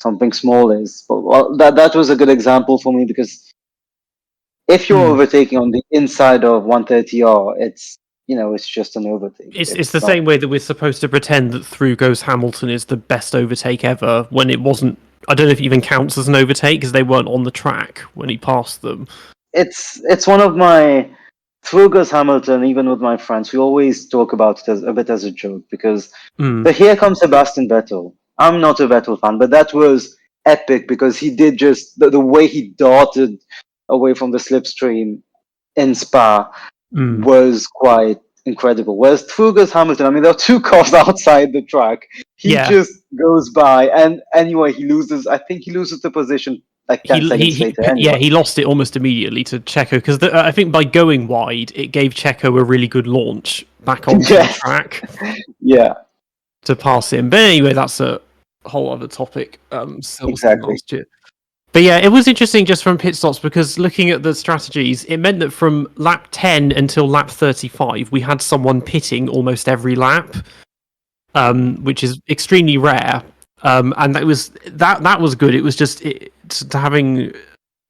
[SPEAKER 2] something small is. But well, that was a good example for me, because if you're overtaking on the inside of 130R, it's just an overtake.
[SPEAKER 1] It's the same way that we're supposed to pretend that through goes Hamilton is the best overtake ever, when it wasn't. I don't know if it even counts as an overtake, because they weren't on the track when he passed them.
[SPEAKER 2] It's one of my, through goes Hamilton. Even with my friends, we always talk about it as a bit as a joke, because the Here Comes Sebastian Vettel. I'm not a Vettel fan, but that was epic, because he did just the way he darted away from the slipstream in Spa was quite incredible. Whereas through goes Hamilton, I mean, there are 2 cars outside the track. He just goes by, and anyway, I think he loses the position like 10 seconds later. Anyway.
[SPEAKER 1] Yeah, he lost it almost immediately to Checo, because I think by going wide, it gave Checo a really good launch back onto the track.
[SPEAKER 2] Yeah.
[SPEAKER 1] To pass him. But anyway, that's a whole other topic.
[SPEAKER 2] Exactly.
[SPEAKER 1] Last year. But yeah, it was interesting just from pit stops, because looking at the strategies, it meant that from lap 10 until lap 35, we had someone pitting almost every lap, which is extremely rare. And that was good. It was just having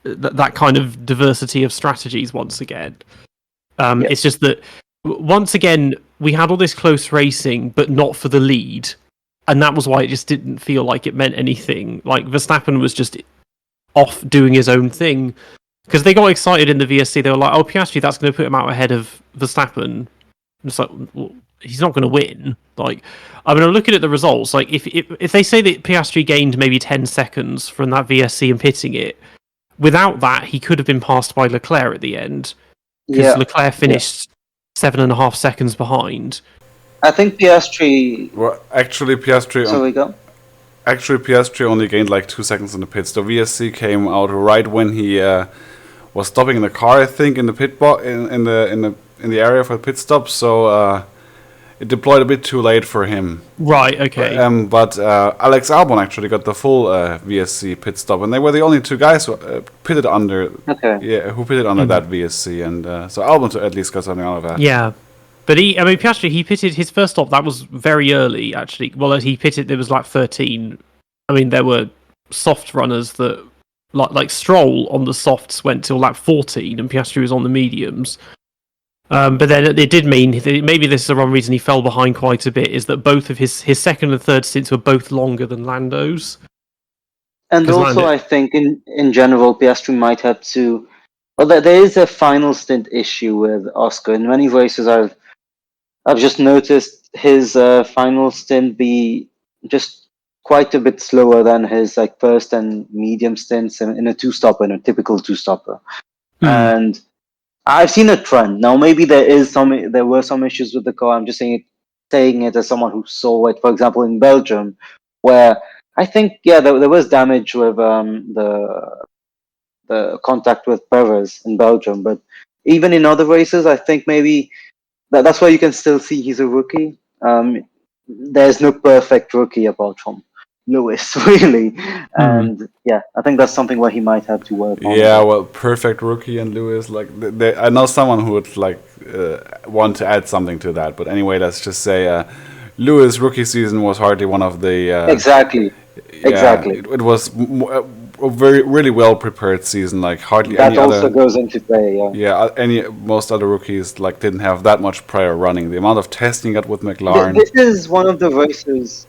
[SPEAKER 1] that kind of diversity of strategies once again. It's just that once again we had all this close racing, but not for the lead, and that was why it just didn't feel like it meant anything. Like Verstappen was just off doing his own thing, because they got excited in the VSC. They were like, "Oh, Piastri, that's going to put him out ahead of Verstappen." And it's like, well, he's not going to win. Like, I mean, I'm looking at the results. Like, if they say that Piastri gained maybe 10 seconds from that VSC and pitting it, without that, he could have been passed by Leclerc at the end, because Leclerc finished 7.5 seconds behind.
[SPEAKER 2] I think Piastri.
[SPEAKER 3] Well, actually, Piastri.
[SPEAKER 2] Sorry, go.
[SPEAKER 3] Actually, Piastri only gained like 2 seconds in the pits. The VSC came out right when he was stopping the car, I think, in the pit in the area for the pit stop. So it deployed a bit too late for him.
[SPEAKER 1] Right. Okay.
[SPEAKER 3] But Alex Albon actually got the full VSC pit stop, and they were the only 2 guys who pitted under.
[SPEAKER 2] Okay.
[SPEAKER 3] Yeah, who pitted under that VSC, and so Albon at least got something out of that.
[SPEAKER 1] Yeah. But Piastri, he pitted his first stop. That was very early, actually. Well, he pitted, there was like 13. I mean, there were soft runners that, like Stroll on the softs went till lap 14, and Piastri was on the mediums. But then it did mean, maybe this is the wrong reason he fell behind quite a bit, is that both of his second and third stints were both longer than Lando's.
[SPEAKER 2] And also, I think in general, Piastri might have to. Well, there is a final stint issue with Oscar. In many races, I've just noticed his final stint be just quite a bit slower than his like first and medium stints in a two-stopper, in a typical two-stopper. And I've seen a trend. Now maybe there were some issues with the car. I'm just saying it as someone who saw it, for example, in Belgium, where I think there was damage with the contact with Perez in Belgium, but even in other races, I think maybe that's why you can still see he's a rookie. There's no perfect rookie apart from Lewis, really, and yeah, I think that's something where he might have to work on.
[SPEAKER 3] Yeah, well, perfect rookie and Lewis. Like, I know someone who would like want to add something to that. But anyway, let's just say Lewis' rookie season was hardly one of the
[SPEAKER 2] Exactly.
[SPEAKER 3] It was a very really well prepared season. Like hardly
[SPEAKER 2] That
[SPEAKER 3] any
[SPEAKER 2] also
[SPEAKER 3] other.
[SPEAKER 2] goes into play. Yeah.
[SPEAKER 3] Yeah, most other rookies like didn't have that much prior running. The amount of testing got with McLaren.
[SPEAKER 2] This is one of the races.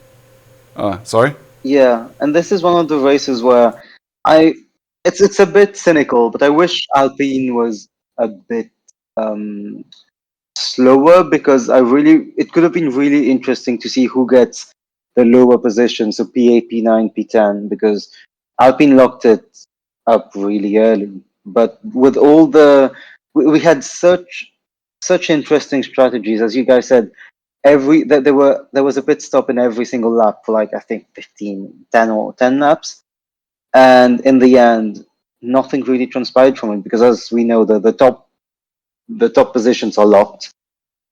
[SPEAKER 3] Sorry.
[SPEAKER 2] Yeah, and this is one of the races where it's a bit cynical, but I wish Alpine was a bit slower because it could have been really interesting to see who gets the lower position, so P8, P9, P10, because Alpine locked it up really early. But with all we had such interesting strategies, as you guys said. There was a pit stop in every single lap for like I think 10 laps, and in the end, nothing really transpired from it because, as we know, the top positions are locked,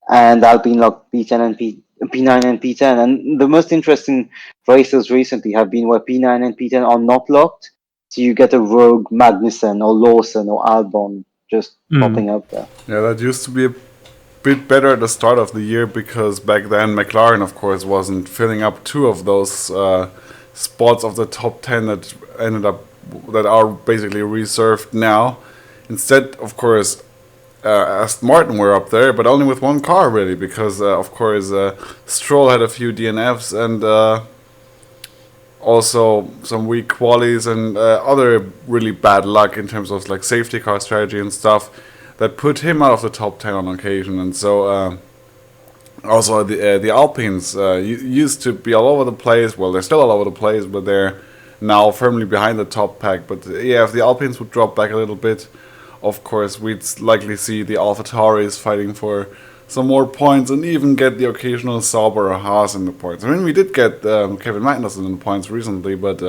[SPEAKER 2] and Alpine locked P10 and P9 and P10. And the most interesting races recently have been where P9 and P10 are not locked, so you get a rogue Magnussen or Lawson or Albon just popping up there.
[SPEAKER 3] Yeah, that used to be a bit better at the start of the year because back then McLaren, of course, wasn't filling up two of those spots of the top 10 that are basically reserved now. Instead, of course, Aston Martin were up there, but only with one car really, because of course Stroll had a few DNFs and also some weak qualies and other really bad luck in terms of like safety car strategy and stuff that put him out of the top 10 on occasion. And so also the Alpines used to be all over the place. Well, they're still all over the place, but they're now firmly behind the top pack. But yeah, if the Alpines would drop back a little bit, of course, we'd likely see the AlphaTauris fighting for some more points and even get the occasional Sauber or Haas in the points. I mean, we did get Kevin Magnussen in the points recently, but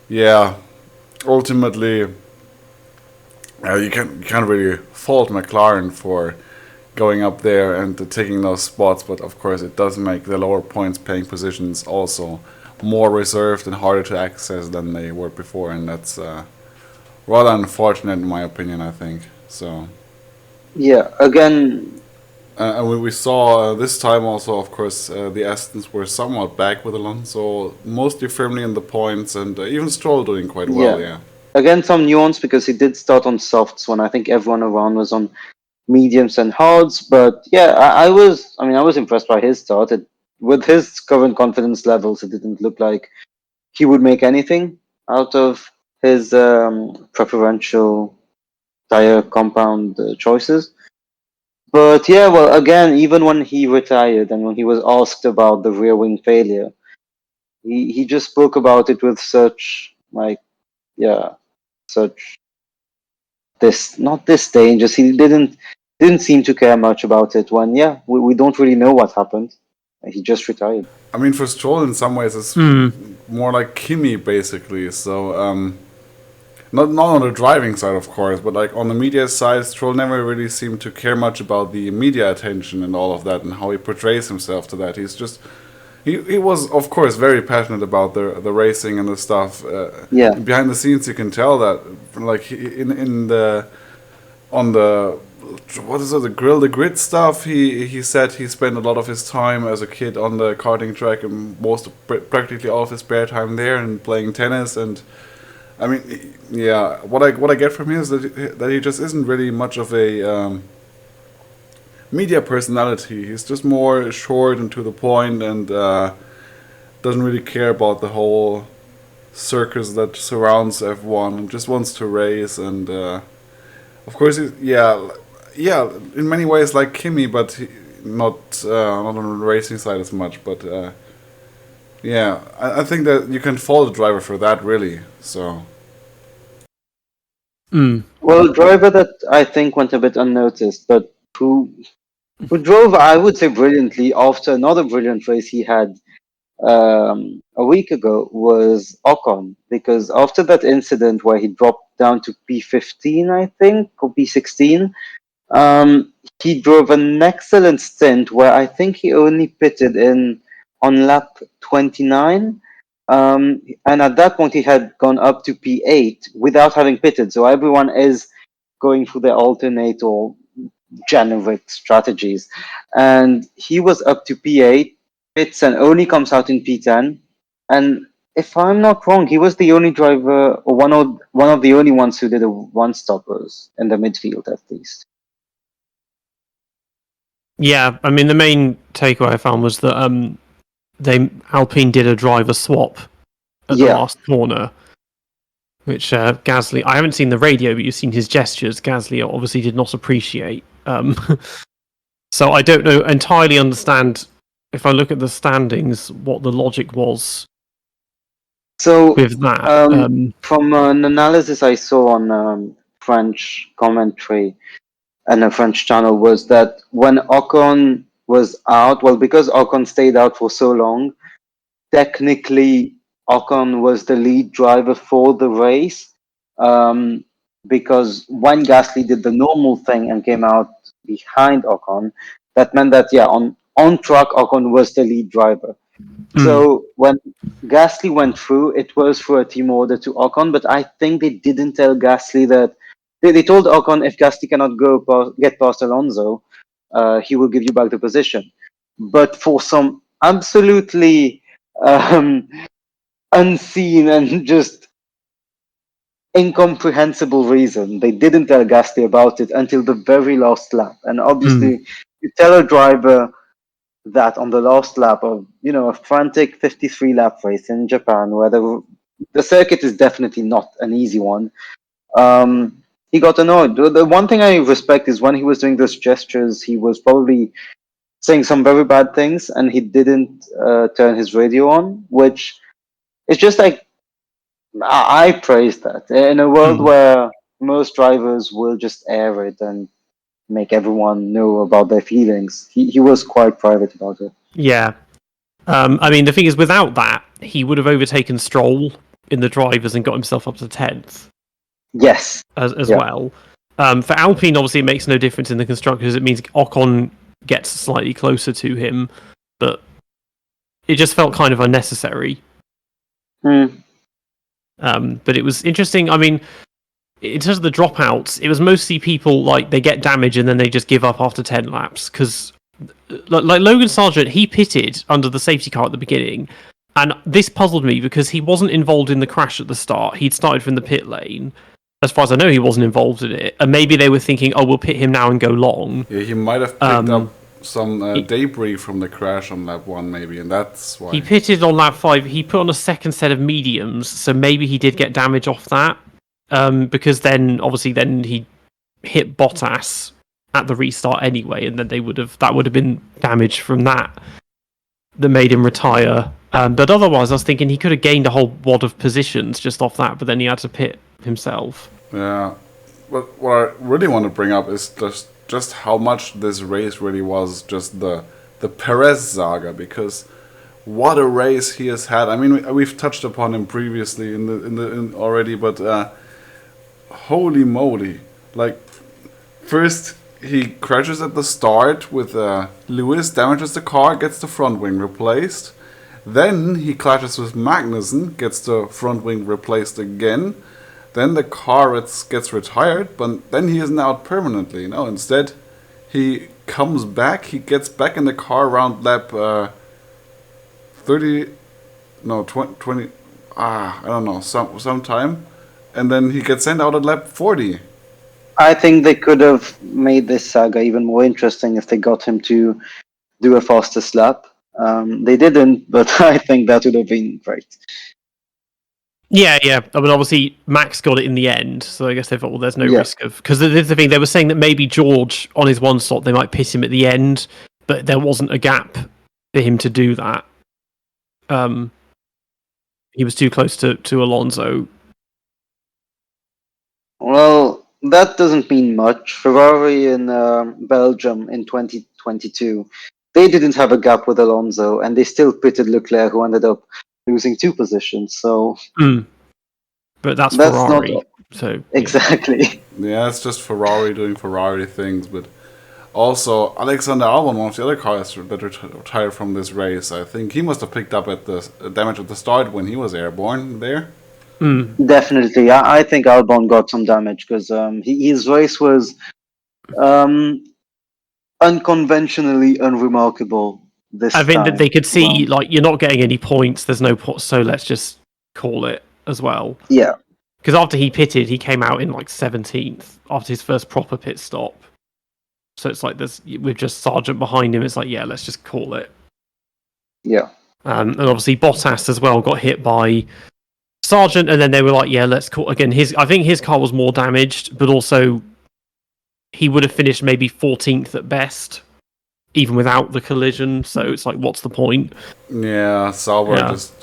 [SPEAKER 3] yeah, ultimately, you can't really fault McLaren for going up there and taking those spots. But of course, it does make the lower points paying positions also more reserved and harder to access than they were before, and that's rather unfortunate in my opinion, I think. So
[SPEAKER 2] yeah, again,
[SPEAKER 3] and we saw this time also, of course, the Astons were somewhat back with Alonso, mostly firmly in the points, and even Stroll doing quite well. Yeah.
[SPEAKER 2] Again, some nuance because he did start on softs when I think everyone around was on mediums and hards. But yeah, I was impressed by his start. With his current confidence levels, it didn't look like he would make anything out of his preferential tire compound choices. But yeah, well, again, even when he retired and when he was asked about the rear wing failure, he just spoke about it with such such not disdain. Just he didn't seem to care much about it. When we don't really know what happened. He just retired.
[SPEAKER 3] I mean, for Stroll, in some ways, it's more like Kimi, basically. So, not on the driving side, of course, but like on the media side, Stroll never really seemed to care much about the media attention and all of that and how he portrays himself to that. He's just he was, of course, very passionate about the racing and the stuff. Behind the scenes, you can tell that, like on the what is it, the grid stuff. He said he spent a lot of his time as a kid on the karting track and practically all of his spare time there and playing tennis. And I mean, yeah, what I get from him is that he just isn't really much of a media personality. He's just more short and to the point, and doesn't really care about the whole circus that surrounds F1 and just wants to race. And of course, in many ways like Kimi, but not on the racing side as much. But Yeah, I think that you can fault the driver for that, really. So
[SPEAKER 2] Well, a driver that I think went a bit unnoticed, but who drove, I would say, brilliantly after another brilliant race he had a week ago was Ocon, because after that incident where he dropped down to P15, I think, or P16, he drove an excellent stint where I think he only pitted in on lap 29. And at that point, he had gone up to P8 without having pitted. So everyone is going through their alternate or generic strategies. And he was up to P8, pits, and only comes out in P10. And if I'm not wrong, he was the only driver, or one of the only ones who did a one stoppers in the midfield, at least.
[SPEAKER 1] Yeah, I mean the main takeaway I found was that Alpine did a driver swap at the
[SPEAKER 2] Yeah.
[SPEAKER 1] last corner, which Gasly. I haven't seen the radio, but you've seen his gestures. Gasly obviously did not appreciate. So I don't know entirely understand if I look at the standings what the logic was
[SPEAKER 2] So,
[SPEAKER 1] with that.
[SPEAKER 2] from an analysis I saw on French commentary and a French channel, was that when Ocon was out, well, because Ocon stayed out for so long, technically Ocon was the lead driver for the race. Because when Gasly did the normal thing and came out behind Ocon, that meant that, yeah, on track, Ocon was the lead driver. So when Gasly went through, it was for a team order to Ocon, but I think they didn't tell Gasly that. They told Ocon, if Gasly cannot get past Alonso, he will give you back the position. But for some absolutely um, unseen and just incomprehensible reason, they didn't tell Gasly about it until the very last lap. And obviously, you tell a driver that on the last lap of a frantic 53 lap race in Japan, where the circuit is definitely not an easy one. He got annoyed. The one thing I respect is when he was doing those gestures, he was probably saying some very bad things, and he didn't turn his radio on, which is just like I praise that in a world where most drivers will just air it and make everyone know about their feelings. He was quite private about it.
[SPEAKER 1] Yeah. I mean, the thing is, without that, he would have overtaken Stroll in the drivers and got himself up to 10th.
[SPEAKER 2] Yes.
[SPEAKER 1] As well. For Alpine, obviously, it makes no difference in the constructors. It means Ocon gets slightly closer to him, but it just felt kind of unnecessary. But it was interesting. I mean, in terms of the dropouts, it was mostly people like they get damage and then they just give up after 10 laps because. Like Logan Sargent, he pitted under the safety car at the beginning, and this puzzled me because he wasn't involved in the crash at the start. He'd started from the pit lane. As far as I know, he wasn't involved in it, and maybe they were thinking, "Oh, we'll pit him now and go long."
[SPEAKER 3] yeah, he might have picked up some debris from the crash on lap 1, maybe, and that's why
[SPEAKER 1] He pitted on lap 5. He put on a second set of mediums, so maybe he did get damage off that. Because then, obviously, he hit Bottas at the restart anyway, and then that would have been damage from that made him retire. But otherwise, I was thinking he could have gained a whole wad of positions just off that, but then he had to pit himself.
[SPEAKER 3] Yeah, but what I really want to bring up is just how much this race really was just the Perez saga, because what a race he has had. I mean, we've touched upon him previously in already, but holy moly! Like, first he crashes at the start with Lewis, damages the car, gets the front wing replaced. Then he clashes with Magnussen, gets the front wing replaced again. Then the car gets retired, but then he isn't out permanently. No, instead he comes back. He gets back in the car around lap 20. I don't know, sometime, and then he gets sent out at lap 40.
[SPEAKER 2] I think they could have made this saga even more interesting if they got him to do a fastest lap. They didn't, but I think that would have been great.
[SPEAKER 1] Yeah. I mean, obviously, Max got it in the end, so I guess they thought, well, there's no risk of... Because there's the thing, they were saying that maybe George, on his one slot, they might pit him at the end, but there wasn't a gap for him to do that. He was too close to Alonso.
[SPEAKER 2] Well, that doesn't mean much. Ferrari in Belgium in 2022, they didn't have a gap with Alonso, and they still pitted Leclerc, who ended up losing 2 positions. So
[SPEAKER 1] But that's
[SPEAKER 2] that's not
[SPEAKER 1] Ferrari. So
[SPEAKER 2] exactly.
[SPEAKER 3] Yeah, it's just Ferrari doing Ferrari things, but also Alexander Albon, one of the other cars that retired from this race, I think he must have picked up at the damage at the start when he was airborne there.
[SPEAKER 2] Definitely, I think Albon got some damage because his race was unconventionally unremarkable this
[SPEAKER 1] I think that
[SPEAKER 2] time.
[SPEAKER 1] they could see,
[SPEAKER 2] Well,
[SPEAKER 1] like, you're not getting any points. There's no pot, so let's just call it as well.
[SPEAKER 2] yeah,
[SPEAKER 1] Because after he pitted, he came out in like 17th after his first proper pit stop. So it's like this with just Sargent behind him. It's like, yeah, let's just call it.
[SPEAKER 2] yeah.
[SPEAKER 1] And obviously Bottas as well got hit by Sargent, and then they were like, yeah, let's call again. I think his car was more damaged, but also he would have finished maybe 14th at best, even without the collision. So it's like, what's the point?
[SPEAKER 3] Yeah, Sauber just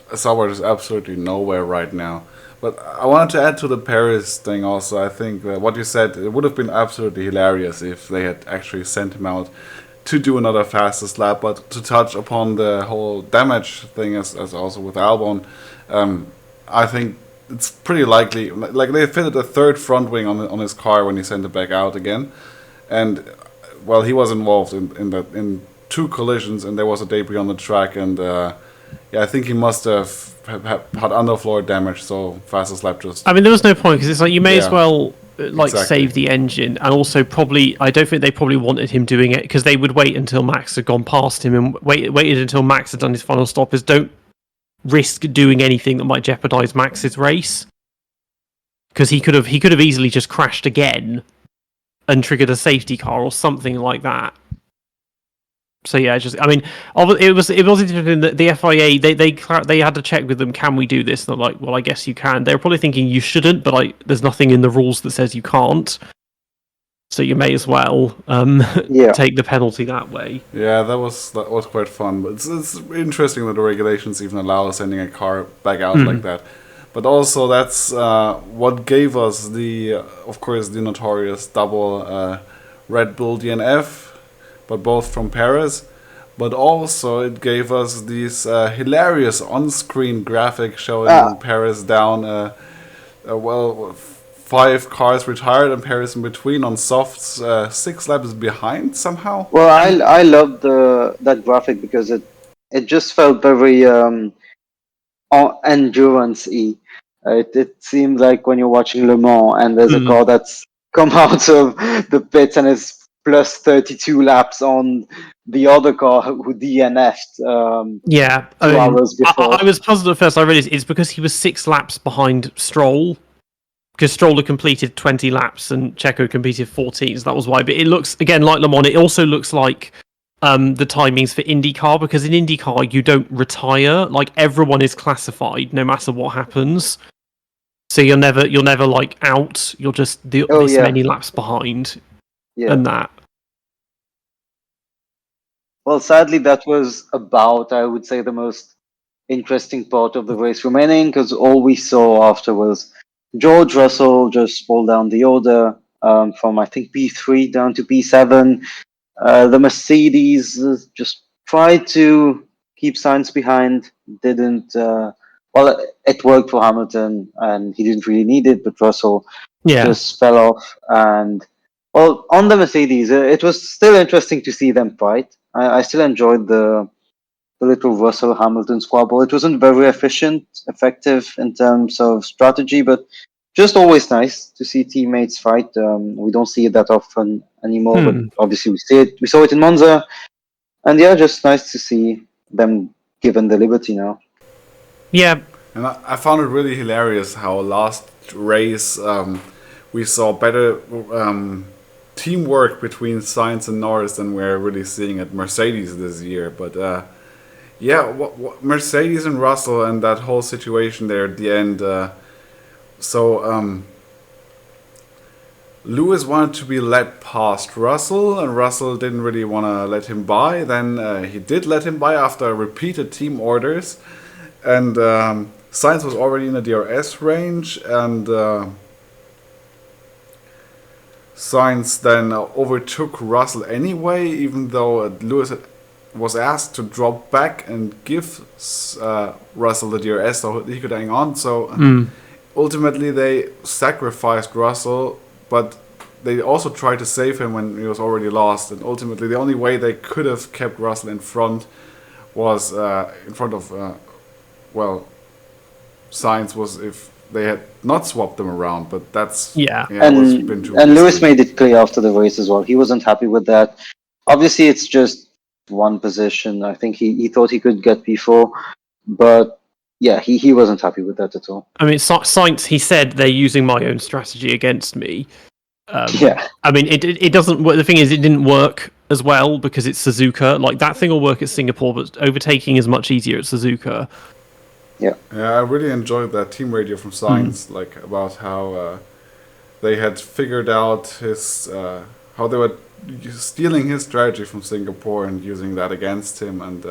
[SPEAKER 3] absolutely nowhere right now. But I wanted to add to the Paris thing also. I think that what you said, it would have been absolutely hilarious if they had actually sent him out to do another fastest lap. But to touch upon the whole damage thing, as also with Albon, I think it's pretty likely. Like they fitted a third front wing on his car when he sent it back out again, and well, he was involved in 2 collisions, and there was a debris on the track, and yeah, I think he must have had underfloor damage. So fastest lap just.
[SPEAKER 1] I mean, there was no point because it's like you may as
[SPEAKER 3] Yeah.
[SPEAKER 1] well like
[SPEAKER 3] Exactly.
[SPEAKER 1] save the engine, and also probably I don't think they probably wanted him doing it because they would wait until Max had gone past him and waited until Max had done his final stop. Is don't risk doing anything that might jeopardize Max's race because he could have easily just crashed again and triggered a safety car or something like that. So yeah, it was interesting that the FIA they had to check with them, can we do this? And they're like, well, I guess you can. They're probably thinking you shouldn't, but there's nothing in the rules that says you can't. So you may as well take the penalty that way.
[SPEAKER 3] Yeah, that was quite fun. But it's interesting that the regulations even allow sending a car back out like that. But also that's what gave us of course, the notorious double Red Bull DNF, but both from Paris. But also it gave us these hilarious on-screen graphics showing Paris down. 5 cars retired and Paris in between on softs, 6 laps behind somehow.
[SPEAKER 2] Well, I loved that graphic because it just felt very endurance-y. It seemed like when you're watching Le Mans and there's a car that's come out of the pits and is plus 32 laps on the other car who DNF'd.
[SPEAKER 1] Yeah,
[SPEAKER 2] 2 hours before.
[SPEAKER 1] I was puzzled at first. I realized it's because he was 6 laps behind Stroll. Because Stroll had completed 20 laps and Checo completed 14, so that was why. But it looks, again, like Le Mans, it also looks like the timings for IndyCar, because in IndyCar you don't retire. Like, everyone is classified no matter what happens. So you're never like out. You're just many laps behind.
[SPEAKER 2] Yeah.
[SPEAKER 1] And that.
[SPEAKER 2] Well, sadly, that was about, I would say, the most interesting part of the race remaining, because all we saw after was George Russell just fall down the order from, I think, P3 down to P7. The Mercedes just tried to keep Sainz behind, didn't. Well, it worked for Hamilton, and he didn't really need it, but Russell just fell off. And, well, on the Mercedes, it was still interesting to see them fight. I still enjoyed the little Russell Hamilton squabble. It wasn't very effective in terms of strategy, but just always nice to see teammates fight. We don't see it that often anymore, but obviously we see it. We saw it in Monza, and yeah, just nice to see them given the liberty now.
[SPEAKER 1] Yeah.
[SPEAKER 3] And I found it really hilarious how last race we saw better teamwork between Sainz and Norris than we're really seeing at Mercedes this year. But yeah, what Mercedes and Russell and that whole situation there at the end. Lewis wanted to be led past Russell, and Russell didn't really want to let him by. Then he did let him by after repeated team orders. And Sainz was already in the DRS range, and Sainz then overtook Russell anyway, even though Lewis was asked to drop back and give Russell the DRS so he could hang on. So ultimately, they sacrificed Russell, but they also tried to save him when he was already lost. And ultimately, the only way they could have kept Russell in front was in front of, Sainz was if they had not swapped them around. But that's it was been too
[SPEAKER 2] and Lewis
[SPEAKER 3] risky.
[SPEAKER 2] made it clear after the race as well. He wasn't happy with that. Obviously, it's just one position. I think he thought he could get P4, but yeah, he wasn't happy with that at all.
[SPEAKER 1] I mean, Sainz, he said they're using my own strategy against me.
[SPEAKER 2] Yeah.
[SPEAKER 1] I mean, it doesn't work. The thing is, it didn't work as well because it's Suzuka. Like, that thing will work at Singapore, but overtaking is much easier at Suzuka.
[SPEAKER 3] Yeah, I really enjoyed that team radio from Sainz, like about how they had figured out his how they were stealing his strategy from Singapore and using that against him, and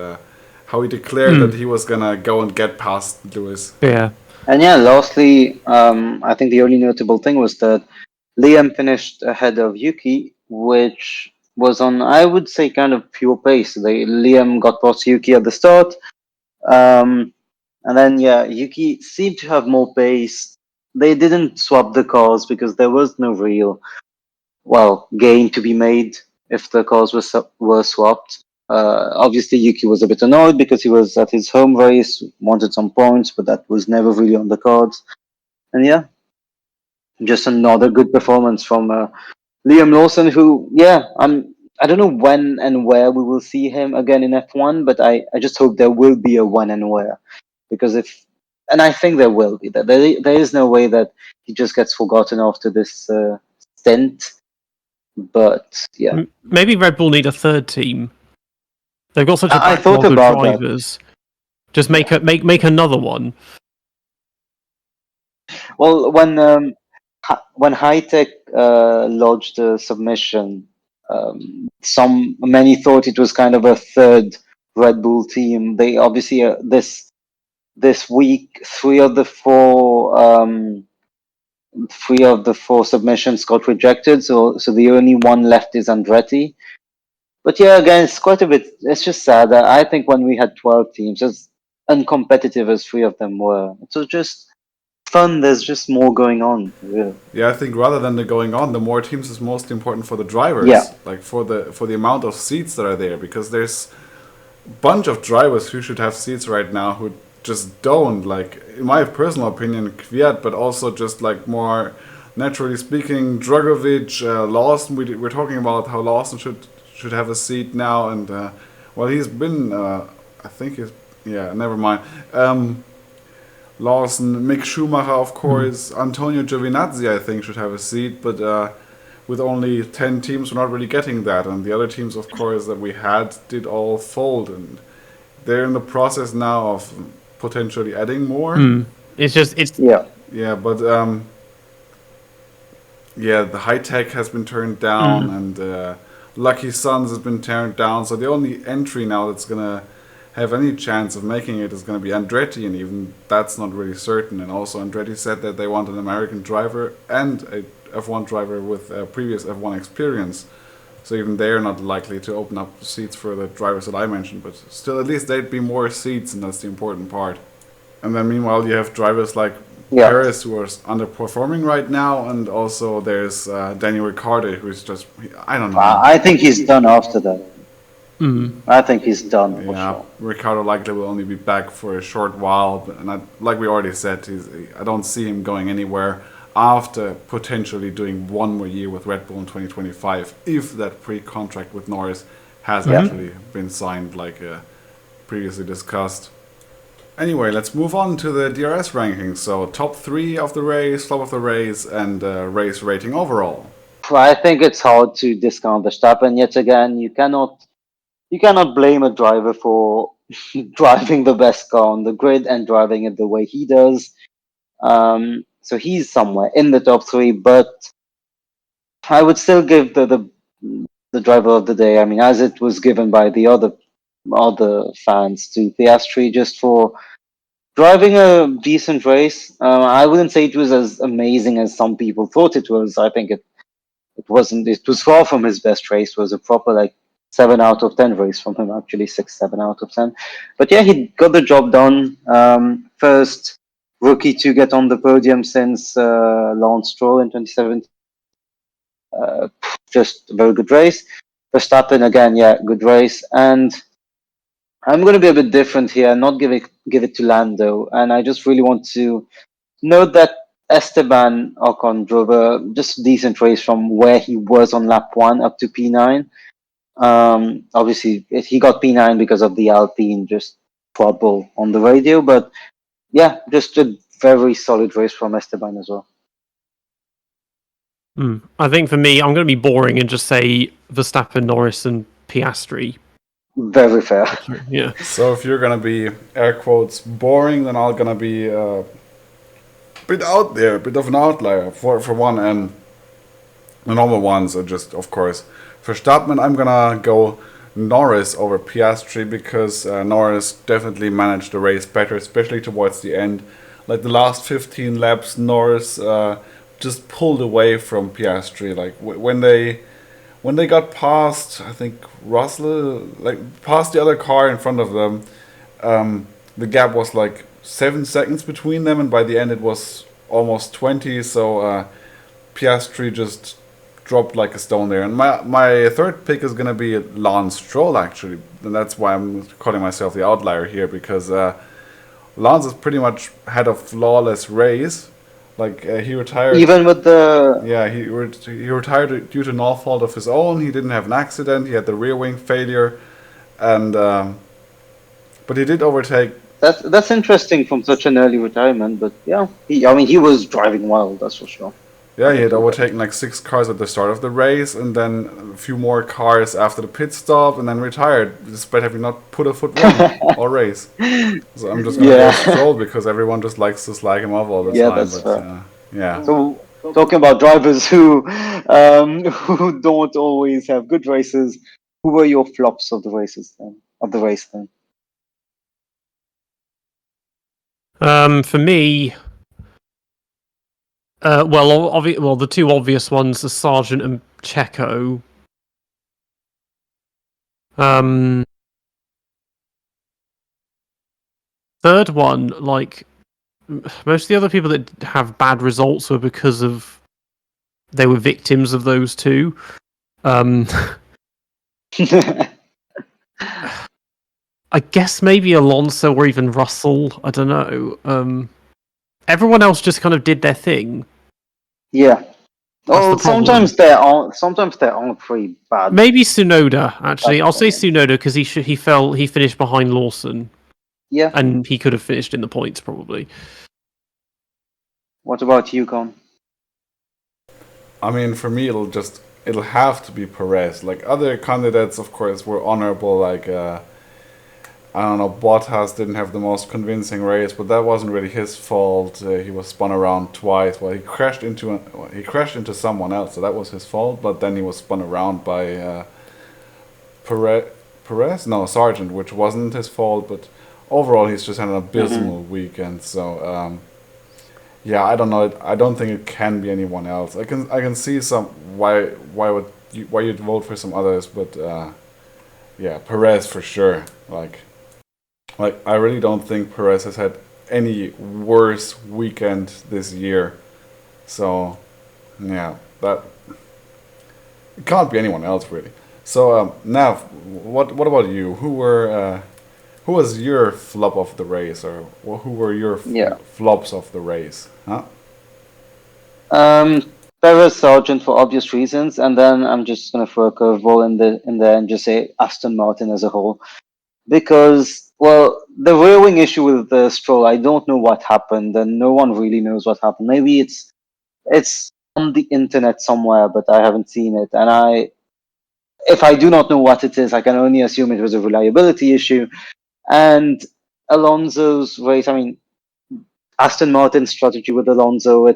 [SPEAKER 3] how he declared that he was gonna go and get past Lewis.
[SPEAKER 1] Yeah.
[SPEAKER 2] And yeah, lastly, I think the only notable thing was that Liam finished ahead of Yuki, which was on, I would say, kind of pure pace. Liam got past Yuki at the start. And then, yeah, Yuki seemed to have more pace. They didn't swap the cars because there was no real, gain to be made if the cars were swapped. Obviously, Yuki was a bit annoyed because he was at his home race, wanted some points, but that was never really on the cards. And yeah, just another good performance from Liam Lawson, who, I don't know when and where we will see him again in F1, but I just hope there will be a when and where. Because and I think there will be, that there is no way that he just gets forgotten after this stint. But yeah,
[SPEAKER 1] Maybe Red Bull need a third team. They've got such a
[SPEAKER 2] I thought
[SPEAKER 1] backlog of
[SPEAKER 2] about that.
[SPEAKER 1] drivers. Just make another one.
[SPEAKER 2] Well, when High Tech lodged a submission, many thought it was kind of a third Red Bull team. They obviously this week three of the four submissions got rejected, so the only one left is Andretti. But yeah, again, it's quite a bit. It's just sad. I think when we had 12 teams, as uncompetitive as three of them were, it was just fun. There's just more going on. Really.
[SPEAKER 3] Yeah, I think rather than the going on, the more teams is mostly important for the drivers.
[SPEAKER 2] Yeah.
[SPEAKER 3] Like for the amount of seats that are there, because there's a bunch of drivers who should have seats right now who just don't. Like, in my personal opinion, Kvyat, but also just like more naturally speaking, Dragovic, Lawson. We're talking about how Lawson should have a seat now, and he's been. I think he's. Yeah, never mind. Lawson, Mick Schumacher, of course, Antonio Giovinazzi, I think, should have a seat, but with only 10 teams, we're not really getting that. And the other teams, of course, that we had did all fold, and they're in the process now of potentially adding more.
[SPEAKER 2] Yeah,
[SPEAKER 3] but the High Tech has been turned down, and Lucky Sons has been turned down. So the only entry now that's gonna have any chance of making it is going to be Andretti, and even that's not really certain. And also Andretti said that they want an American driver and a F1 driver with previous F1 experience, so even they're not likely to open up seats for the drivers that I mentioned, but still at least there'd be more seats, and that's the important part. And then meanwhile you have drivers like Perez, who are underperforming right now, and also there's Daniel Ricciardo, who's just, I don't know.
[SPEAKER 2] I think he's done after that. I think he's done.
[SPEAKER 3] Yeah,
[SPEAKER 2] sure.
[SPEAKER 3] Ricciardo likely will only be back for a short while, and like we already said, I don't see him going anywhere after potentially doing one more year with Red Bull in 2025, if that pre-contract with Norris has actually been signed, like previously discussed. Anyway, let's move on to the DRS rankings. So top 3 of the race, flop of the race, and race rating overall.
[SPEAKER 2] I think it's hard to discount Verstappen yet again. You cannot blame a driver for driving the best car on the grid and driving it the way he does. So he's somewhere in the top 3, but I would still give the driver of the day. I mean, as it was given by the other fans, to Piastri, just for driving a decent race. I wouldn't say it was as amazing as some people thought it was. I think it wasn't. It was far from his best race. It was a proper like 7 out of 10 race from him. Actually, 6, 7 out of 10. But yeah, he got the job done. First rookie to get on the podium since Lance Stroll in 2017. Just a very good race. Verstappen again, yeah, good race. And I'm going to be a bit different here, not give it to Lando. And I just really want to note that Esteban Ocon drove a just decent race from where he was on lap 1 up to P9. Obviously, he got P9 because of the Alpine just trouble on the radio. But yeah, just a very solid race from Esteban as well.
[SPEAKER 1] I think for me, I'm going to be boring and just say Verstappen, Norris, and Piastri.
[SPEAKER 2] Very fair.
[SPEAKER 1] Yeah.
[SPEAKER 3] So if you're gonna be air quotes boring, then I'm gonna be a bit out there, a bit of an outlier for one, and the normal ones are just, of course, Verstappen. I'm gonna go Norris over Piastri because Norris definitely managed the race better, especially towards the end. Like the last 15 laps, Norris just pulled away from Piastri. Like when they got past, I think Russell, like past the other car in front of them, the gap was like 7 seconds between them, and by the end it was almost 20. So Piastri just dropped like a stone there. And my third pick is gonna be Lance Stroll actually, and that's why I'm calling myself the outlier here, because Lance has pretty much had a flawless race. Like he retired.
[SPEAKER 2] Even with the
[SPEAKER 3] He retired due to no fault of his own. He didn't have an accident. He had the rear wing failure, and but he did overtake.
[SPEAKER 2] that's interesting from such an early retirement. But yeah, he was driving well. That's for sure.
[SPEAKER 3] Yeah, he had overtaken like 6 cars at the start of the race, and then a few more cars after the pit stop, and then retired despite having not put a foot wrong all race. So I'm just gonna go Stroll because everyone just likes to slag him off all the time.
[SPEAKER 2] That's
[SPEAKER 3] But
[SPEAKER 2] fair.
[SPEAKER 3] yeah.
[SPEAKER 2] So talking about drivers who who don't always have good races, who were your flops of the races then? Of the race then?
[SPEAKER 1] For me, well, the two obvious ones are Sargent and Checo. Third one, like most of the other people that have bad results were because of they were victims of those two. I guess maybe Alonso or even Russell. I don't know. Everyone else just kind of did their thing.
[SPEAKER 2] Yeah. Oh,
[SPEAKER 1] the problem.
[SPEAKER 2] sometimes they aren't pretty bad.
[SPEAKER 1] Maybe Tsunoda. Actually, I'll say Tsunoda because he finished behind Lawson.
[SPEAKER 2] Yeah.
[SPEAKER 1] And he could have finished in the points probably.
[SPEAKER 2] What about you, Con?
[SPEAKER 3] I mean, for me, it'll have to be Perez. Like other candidates, of course, were honorable. Like I don't know, Bottas didn't have the most convincing race, but that wasn't really his fault. He was spun around twice. Well, he crashed into someone else, so that was his fault. But then he was spun around by Perez? No, Sargent, which wasn't his fault. But overall, he's just had an abysmal weekend. So yeah, I don't know. I don't think it can be anyone else. I can see some why you'd vote for some others, but yeah, Perez for sure. Like I really don't think Perez has had any worse weekend this year. So yeah, that it can't be anyone else really. So Nav, what about you? Who was your flop of the race, or who were your flops of the race? Huh?
[SPEAKER 2] Perez, Sargent for obvious reasons, and then I'm just gonna throw a curveball in there and just say Aston Martin as a whole, because well, the rear wing issue with the Stroll, I don't know what happened, and no one really knows what happened. Maybe it's on the internet somewhere, but I haven't seen it, and if I do not know what it is, I can only assume it was a reliability issue. And Alonso's race, I mean, Aston Martin's strategy with Alonso,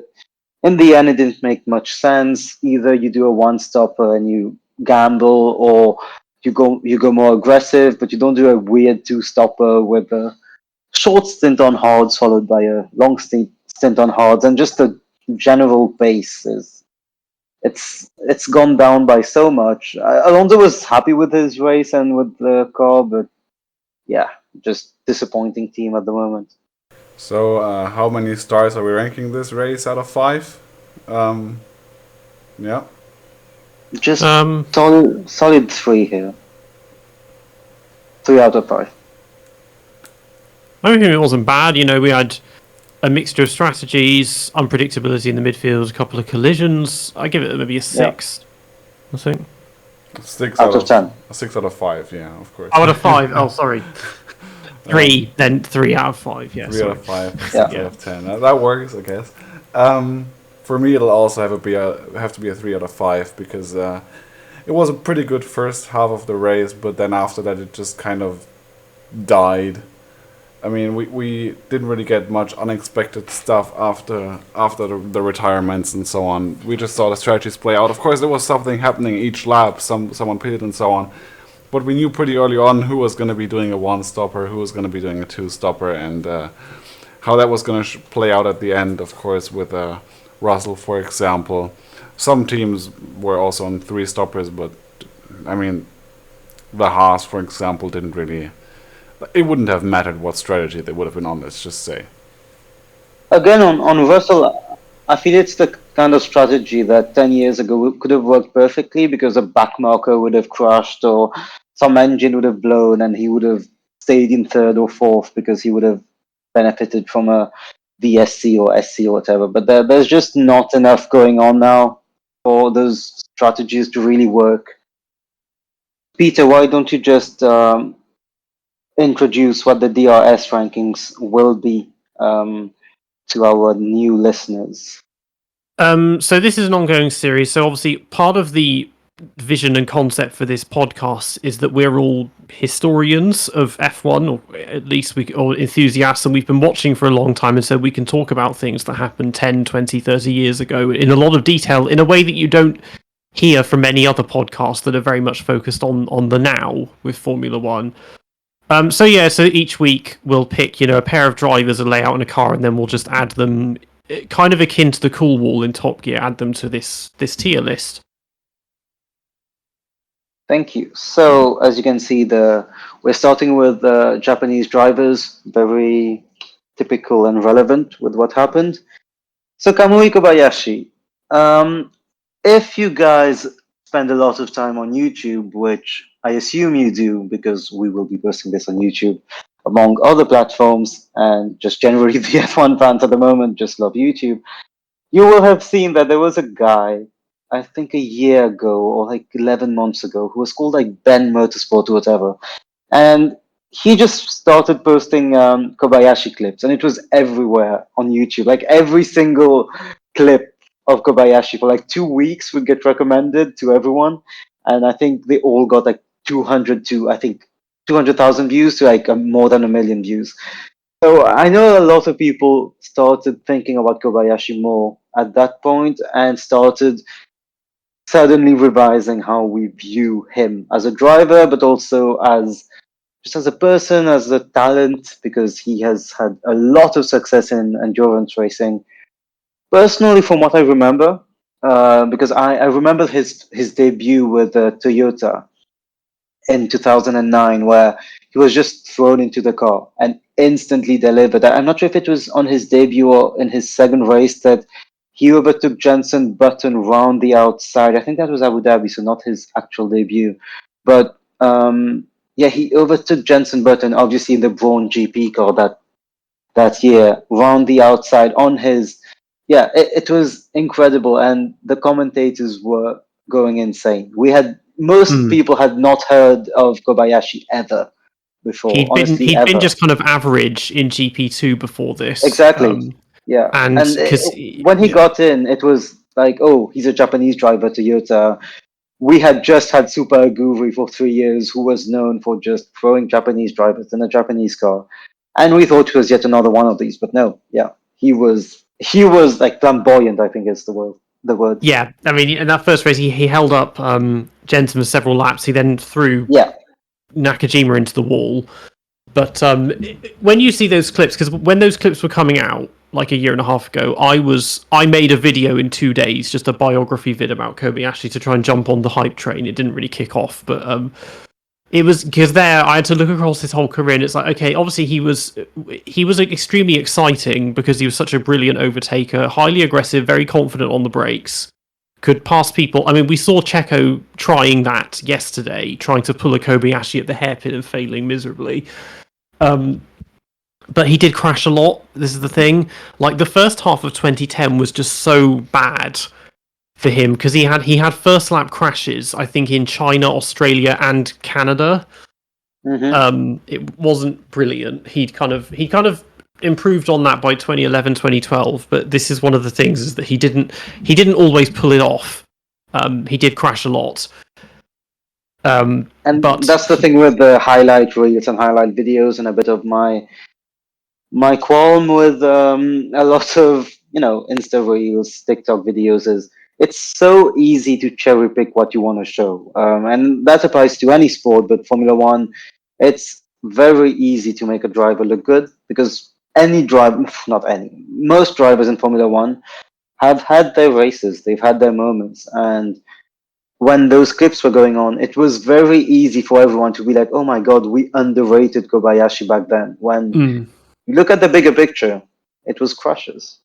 [SPEAKER 2] in the end, it didn't make much sense. Either you do a one-stopper and you gamble, or you go more aggressive, but you don't do a weird two-stopper with short stint on hards followed by a long stint on hards, and just the general pace is it's gone down by so much. Alonso was happy with his race and with the car, but yeah, just disappointing team at the moment.
[SPEAKER 3] So, how many stars are we ranking this race out of 5? Yeah.
[SPEAKER 2] Just solid 3 here. 3 out of 5.
[SPEAKER 1] I don't think it wasn't bad. You know, we had a mixture of strategies, unpredictability in the midfield, a couple of collisions. I give it maybe a 6. I think.
[SPEAKER 3] 6
[SPEAKER 2] out of 10.
[SPEAKER 3] 6 out of 5, yeah, of course.
[SPEAKER 1] Out of 5. Oh, sorry. 3, then 3 out of 5. Yeah,
[SPEAKER 3] 3 out of 5, 6
[SPEAKER 2] Yeah.
[SPEAKER 3] out of 10. That works, I guess. For me, it'll also have to be a 3 out of 5 because it was a pretty good first half of the race, but then after that, it just kind of died. I mean, we didn't really get much unexpected stuff after the retirements and so on. We just saw the strategies play out. Of course, there was something happening each lap. Someone pitted and so on. But we knew pretty early on who was going to be doing a one-stopper, who was going to be doing a two-stopper, and how that was going to play out at the end, of course, with Russell, for example. Some teams were also on 3-stoppers, but, I mean, the Haas, for example, didn't really... It wouldn't have mattered what strategy they would have been on, let's just say.
[SPEAKER 2] Again, on Russell, I feel it's the kind of strategy that 10 years ago could have worked perfectly because a backmarker would have crashed or some engine would have blown and he would have stayed in 3rd or 4th because he would have benefited from a VSC or SC or whatever. But there's just not enough going on now for those strategies to really work. Peter, why don't you just introduce what the DRS rankings will be to our new listeners?
[SPEAKER 1] So this is an ongoing series. So obviously, part of the vision and concept for this podcast is that we're all historians of F1, or at least or enthusiasts, and we've been watching for a long time, and so we can talk about things that happened 10, 20, 30 years ago in a lot of detail, in a way that you don't hear from many other podcasts that are very much focused on the now with Formula One. So each week we'll pick, a pair of drivers, a layout, and a car, and then we'll just add them, kind of akin to the Cool Wall in Top Gear, add them to this tier list.
[SPEAKER 2] Thank you. So, as you can see, we're starting with Japanese drivers, very typical and relevant with what happened. So, Kamui Kobayashi, if you guys spend a lot of time on YouTube, which I assume you do because we will be posting this on YouTube, among other platforms, and just generally the F1 fans at the moment just love YouTube, you will have seen that there was a guy, I think a year ago or like 11 months ago, who was called like Ben Motorsport or whatever. And he just started posting Kobayashi clips, and it was everywhere on YouTube. Like every single clip of Kobayashi for like 2 weeks would get recommended to everyone. And I think they all got like 200,000 views to like more than 1 million views. So I know a lot of people started thinking about Kobayashi more at that point and started suddenly revising how we view him as a driver, but also as just as a person, as a talent, because he has had a lot of success in endurance racing. Personally, from what I remember, because I remember his debut with Toyota in 2009, where he was just thrown into the car and instantly delivered. I'm not sure if it was on his debut or in his second race that he overtook Jenson Button round the outside. I think that was Abu Dhabi, so not his actual debut. But he overtook Jenson Button, obviously in the Braun GP car that year, round the outside on his. Yeah, it was incredible, and the commentators were going insane. Most people had not heard of Kobayashi ever before.
[SPEAKER 1] He'd been just kind of average in GP2 before this.
[SPEAKER 2] Exactly. Yeah,
[SPEAKER 1] and
[SPEAKER 2] when he got in, it was like, oh, he's a Japanese driver, Toyota. We had just had Super Aguri for 3 years, who was known for just throwing Japanese drivers in a Japanese car, and we thought he was yet another one of these. But no, yeah, he was like flamboyant, I think is the word.
[SPEAKER 1] Yeah, I mean, in that first race, he held up Jensen for several laps. He then threw Nakajima into the wall. But when you see those clips, because when those clips were coming out like a year and a half ago, I made a video in 2 days, just a biography vid about Kobayashi to try and jump on the hype train. It didn't really kick off, but it was because there I had to look across his whole career, and it's like, okay, obviously he was extremely exciting because he was such a brilliant overtaker, highly aggressive, very confident on the brakes, could pass people. I mean, we saw Checo trying that yesterday, trying to pull a Kobayashi at the hairpin and failing miserably. But he did crash a lot. This is the thing. Like the first half of 2010 was just so bad for him because he had first lap crashes. I think in China, Australia, and Canada.
[SPEAKER 2] Mm-hmm.
[SPEAKER 1] It wasn't brilliant. He kind of improved on that by 2011, 2012. But this is one of the things is that he didn't always pull it off. He did crash a lot. But
[SPEAKER 2] that's the thing with the highlight reels and highlight videos, and a bit of my qualm with a lot of Insta reels, TikTok videos is it's so easy to cherry pick what you want to show, and that applies to any sport. But Formula One, it's very easy to make a driver look good because most drivers in Formula One have had their races, they've had their moments, and when those clips were going on, it was very easy for everyone to be like, "Oh my God, we underrated Kobayashi back then." When you look at the bigger picture, it was crushes.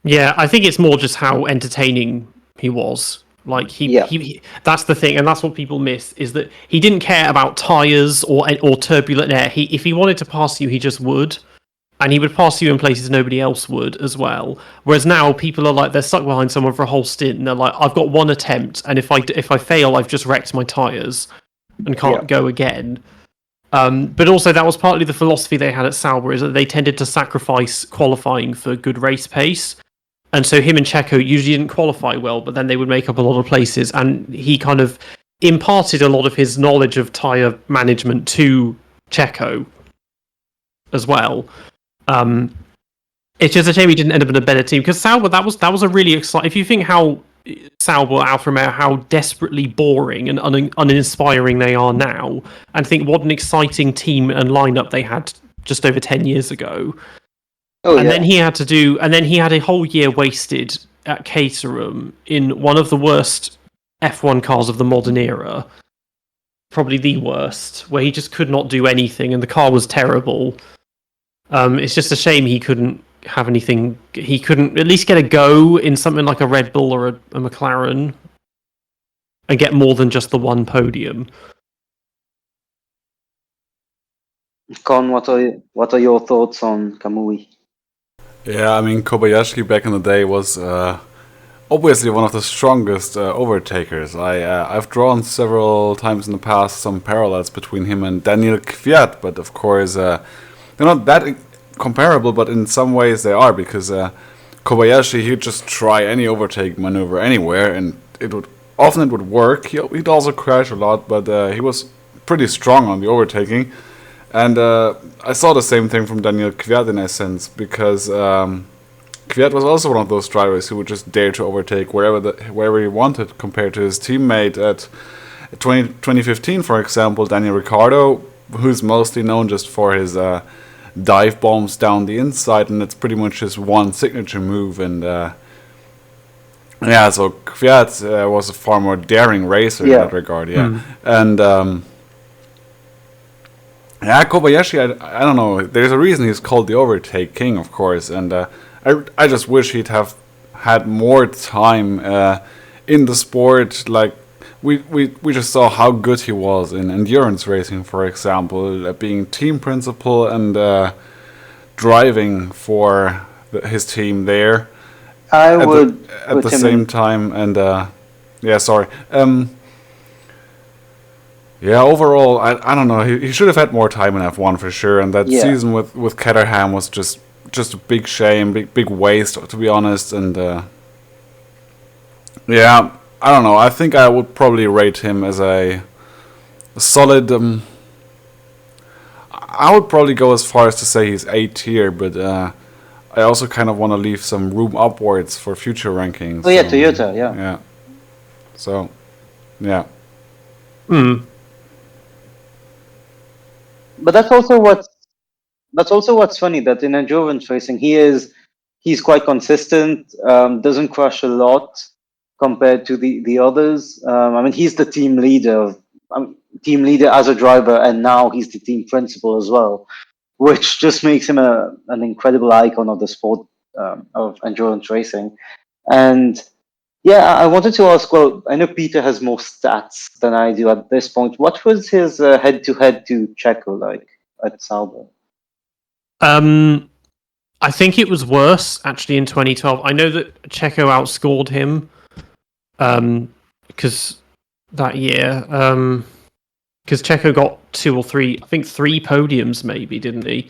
[SPEAKER 1] Yeah, I think it's more just how entertaining he was. Like he that's the thing, and that's what people miss is that he didn't care about tires or turbulent air. If he wanted to pass you, he just would, and he would pass you in places nobody else would as well. Whereas now people are like they're stuck behind someone for a whole stint, and they're like, I've got one attempt, and if I fail, I've just wrecked my tires and can't go again. But also that was partly the philosophy they had at Sauber, is that they tended to sacrifice qualifying for good race pace. And so him and Checo usually didn't qualify well, but then they would make up a lot of places. And he kind of imparted a lot of his knowledge of tyre management to Checo as well. It's just a shame he didn't end up in a better team, because Sauber, that was a really exciting... If you think how Sauber, Alfa Romeo, how desperately boring and uninspiring they are now, and think what an exciting team and lineup they had just over 10 years ago. Then he had a whole year wasted at Caterham in one of the worst F1 cars of the modern era. Probably the worst, where he just could not do anything and the car was terrible. It's just a shame he couldn't have anything. He couldn't at least get a go in something like a Red Bull or a McLaren and get more than just the one podium.
[SPEAKER 2] Con, what are your thoughts on Kamui?
[SPEAKER 3] Yeah, I mean, Kobayashi back in the day was obviously one of the strongest overtakers. I've drawn several times in the past some parallels between him and Daniel Kvyat, but of course they're not that comparable, but in some ways they are, because Kobayashi, he'd just try any overtake maneuver anywhere, and it would work. He'd also crash a lot, but he was pretty strong on the overtaking. And I saw the same thing from Daniel Kvyat in a sense, because Kvyat was also one of those drivers who would just dare to overtake wherever he wanted, compared to his teammate at 2015, for example, Daniel Ricciardo, who's mostly known just for his dive bombs down the inside, and it's pretty much his one signature move. And so Kvyat was a far more daring racer in that regard, and Kobayashi, I don't know. There's a reason he's called the overtake king, of course, and I just wish he'd have had more time in the sport. Like we just saw how good he was in endurance racing, for example, being team principal and driving for his team there. At the same time, and overall, I don't know. He should have had more time in F1 for sure. And that season with Caterham was just a big shame, big waste, to be honest. And I don't know. I think I would probably rate him as a solid. I would probably go as far as to say he's A tier, but I also kind of want to leave some room upwards for future rankings.
[SPEAKER 2] Oh yeah, Toyota, yeah.
[SPEAKER 3] Yeah. So, yeah.
[SPEAKER 2] but that's also what's funny, that in endurance racing he's quite consistent, doesn't crash a lot compared to the others. I mean, he's the team leader, team leader as a driver, and now he's the team principal as well, which just makes him an incredible icon of the sport, of endurance racing. And yeah, I wanted to ask. Well, I know Peter has more stats than I do at this point. What was his head-to-head to Checo like at Sauber?
[SPEAKER 1] I think it was worse actually in 2012. I know that Checo outscored him because that year, because Checo got 2 or 3, I think 3 podiums maybe, didn't he?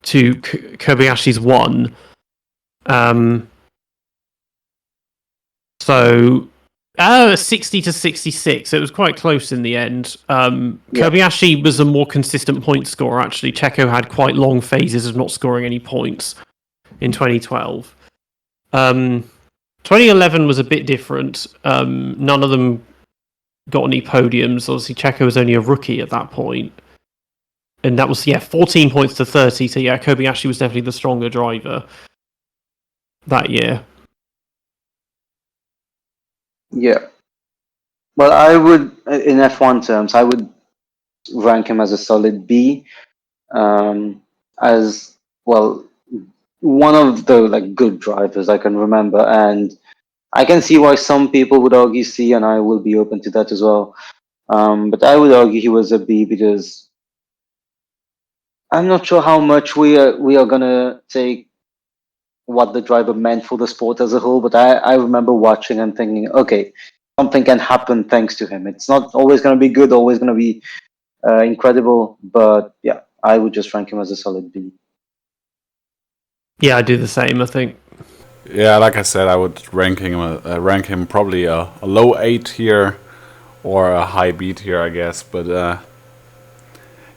[SPEAKER 1] To Kobayashi's 1. So 60 to 66. It was quite close in the end. Kobayashi was a more consistent point scorer, actually. Checo had quite long phases of not scoring any points in 2012. 2011 was a bit different. None of them got any podiums. Obviously, Checo was only a rookie at that point. And that was, 14 points to 30. So, Kobayashi was definitely the stronger driver that year.
[SPEAKER 2] Yeah. Well, I would, in F1 terms, I would rank him as a solid B. As well, one of the good drivers I can remember, and I can see why some people would argue C, and I will be open to that as well. But I would argue he was a B because I'm not sure how much we are gonna take what the driver meant for the sport as a whole. But I remember watching and thinking, okay, something can happen thanks to him. It's not always gonna be good, always gonna be incredible, but yeah, I would just rank him as a solid B.
[SPEAKER 1] Yeah, I do the same, I think.
[SPEAKER 3] Yeah, like I said, I would rank him probably a low 8 here or a high B tier, I guess. But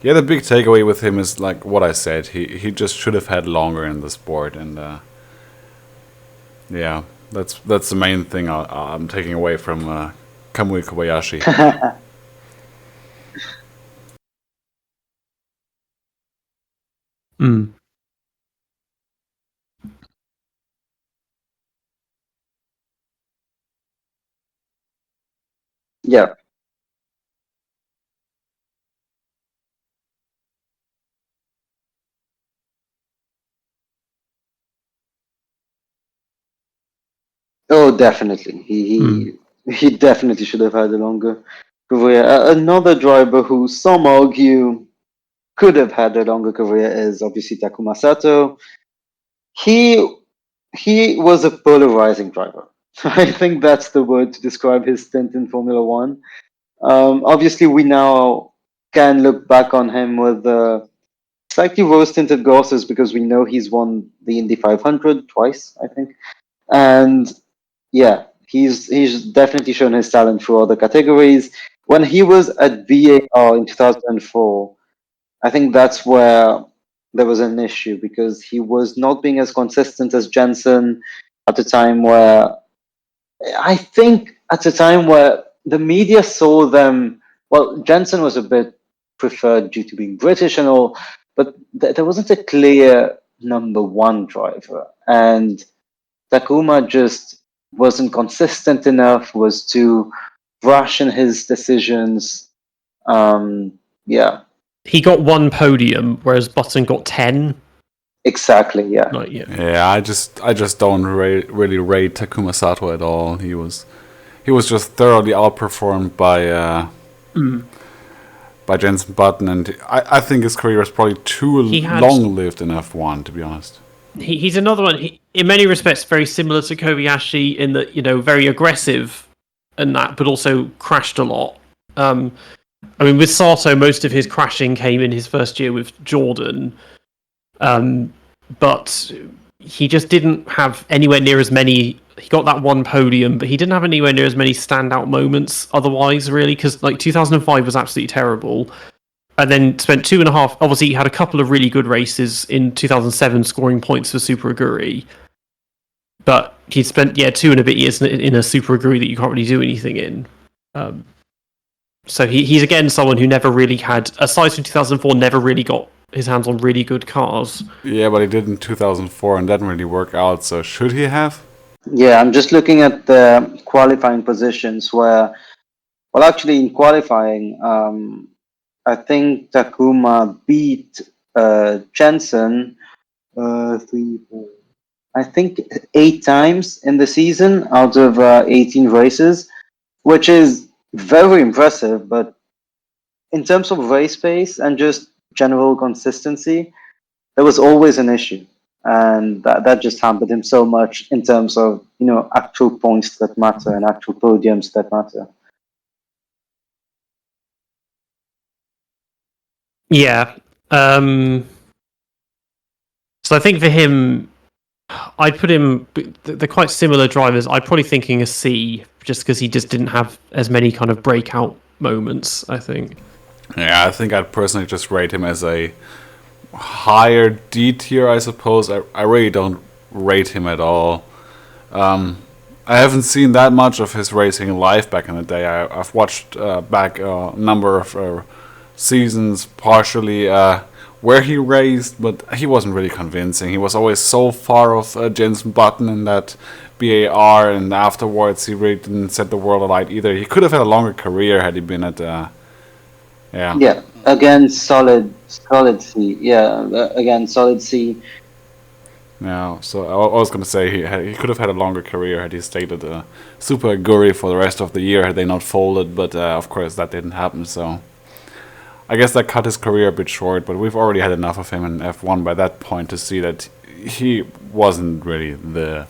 [SPEAKER 3] yeah, the big takeaway with him is like what I said. He just should have had longer in the sport, and yeah, that's the main thing I'm taking away from Kamui Kobayashi.
[SPEAKER 2] Yeah. Oh, definitely. He definitely should have had a longer career. Another driver who some argue could have had a longer career is obviously Takuma Sato. He he was a polarizing driver. I think that's the word to describe his stint in Formula One. Obviously, we now can look back on him with slightly rose-tinted glasses because we know he's won the Indy 500 twice, I think, and yeah, he's definitely shown his talent through other categories. When he was at VAR in 2004, I think that's where there was an issue because he was not being as consistent as Jensen at a time where I think at a time where the media saw them. Well, Jensen was a bit preferred due to being British and all, but there wasn't a clear number one driver, and Takuma just wasn't consistent enough. Was too rash in his decisions. Yeah,
[SPEAKER 1] He got 1 podium, whereas Button got 10.
[SPEAKER 2] exactly. Yeah.
[SPEAKER 3] Yeah, I just don't really rate Takuma Sato at all. He was just thoroughly outperformed by Jensen Button, and I think his career is probably too long-lived in F1, to be honest.
[SPEAKER 1] He's another one. In many respects, very similar to Kobayashi in that, very aggressive and that, but also crashed a lot. I mean, with Sato, most of his crashing came in his first year with Jordan. But he just didn't have anywhere near as many. He got that 1 podium, but he didn't have anywhere near as many standout moments otherwise, really, because 2005 was absolutely terrible. And then spent 2.5. Obviously, he had a couple of really good races in 2007, scoring points for Super Aguri. But he spent 2 and a bit years in a Super Aguri that you can't really do anything in. So he's again someone who never really had, aside from 2004, never really got his hands on really good cars.
[SPEAKER 3] Yeah, but he did in 2004 and that didn't really work out. So should he have?
[SPEAKER 2] Yeah, I'm just looking at the qualifying positions where, well, actually in qualifying, I think Takuma beat Jensen three, four, I think 8 times in the season out of 18 races, which is very impressive. But in terms of race pace and just general consistency, there was always an issue. And that just hampered him so much in terms of, actual points that matter and actual podiums that matter.
[SPEAKER 1] Yeah. So I think for him, I'd put him. They're quite similar drivers. I'm probably thinking a C, just because he just didn't have as many kind of breakout moments. I think.
[SPEAKER 3] Yeah, I think I'd personally just rate him as a higher D tier, I suppose. I really don't rate him at all. I haven't seen that much of his racing live back in the day. I've watched back a number of seasons, partially where he raced, but he wasn't really convincing. He was always so far off Jensen Button in that BAR, and afterwards he really didn't set the world alight either. He could have had a longer career had he been at yeah.
[SPEAKER 2] Yeah, again, solid C. Yeah, again, solid C.
[SPEAKER 3] Yeah, so I was going to say he could have had a longer career had he stayed at Super Aguri for the rest of the year had they not folded, but of course that didn't happen, so I guess that cut his career a bit short, but we've already had enough of him in F1 by that point to see that he wasn't really the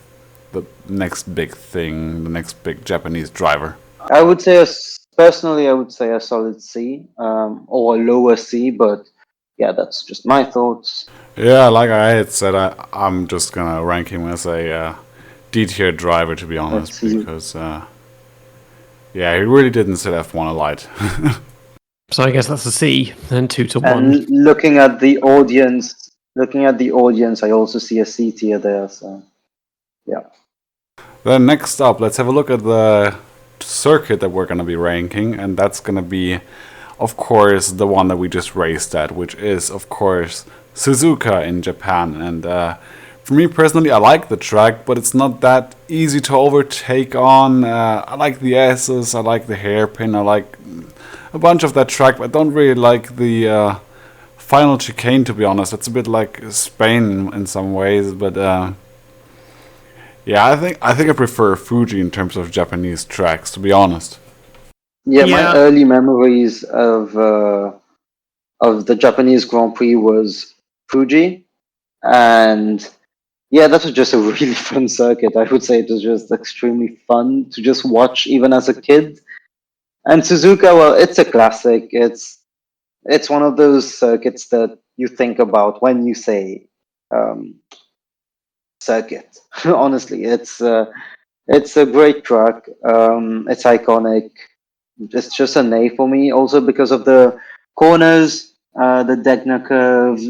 [SPEAKER 3] next big thing, the next big Japanese driver.
[SPEAKER 2] I would say, personally, I would say a solid C, or a lower C, but yeah, that's just my thoughts.
[SPEAKER 3] Yeah, like I had said, I'm just gonna rank him as a D tier driver, to be honest, because yeah, he really didn't set F1 alight.
[SPEAKER 1] So I guess that's a C, then 2 to 1.
[SPEAKER 2] And looking at the audience, I also see a C tier there. So yeah.
[SPEAKER 3] Then next up, let's have a look at the circuit that we're gonna be ranking, and that's gonna be, of course, the one that we just raced at, which is, of course, Suzuka in Japan. And for me personally, I like the track, but it's not that easy to overtake on. I like the S's, I like the hairpin, I like a bunch of that track, but I don't really like the final chicane, to be honest. It's a bit like Spain in some ways, but yeah, I think I prefer Fuji in terms of Japanese tracks, to be honest.
[SPEAKER 2] Yeah, my early memories of the Japanese Grand Prix was Fuji, and yeah, that was just a really fun circuit. I would say it was just extremely fun to just watch, even as a kid. And Suzuka, well, it's a classic. It's one of those circuits that you think about when you say circuit. Honestly, it's a great track. It's iconic. It's just an A for me. Also because of the corners, the Degner curves,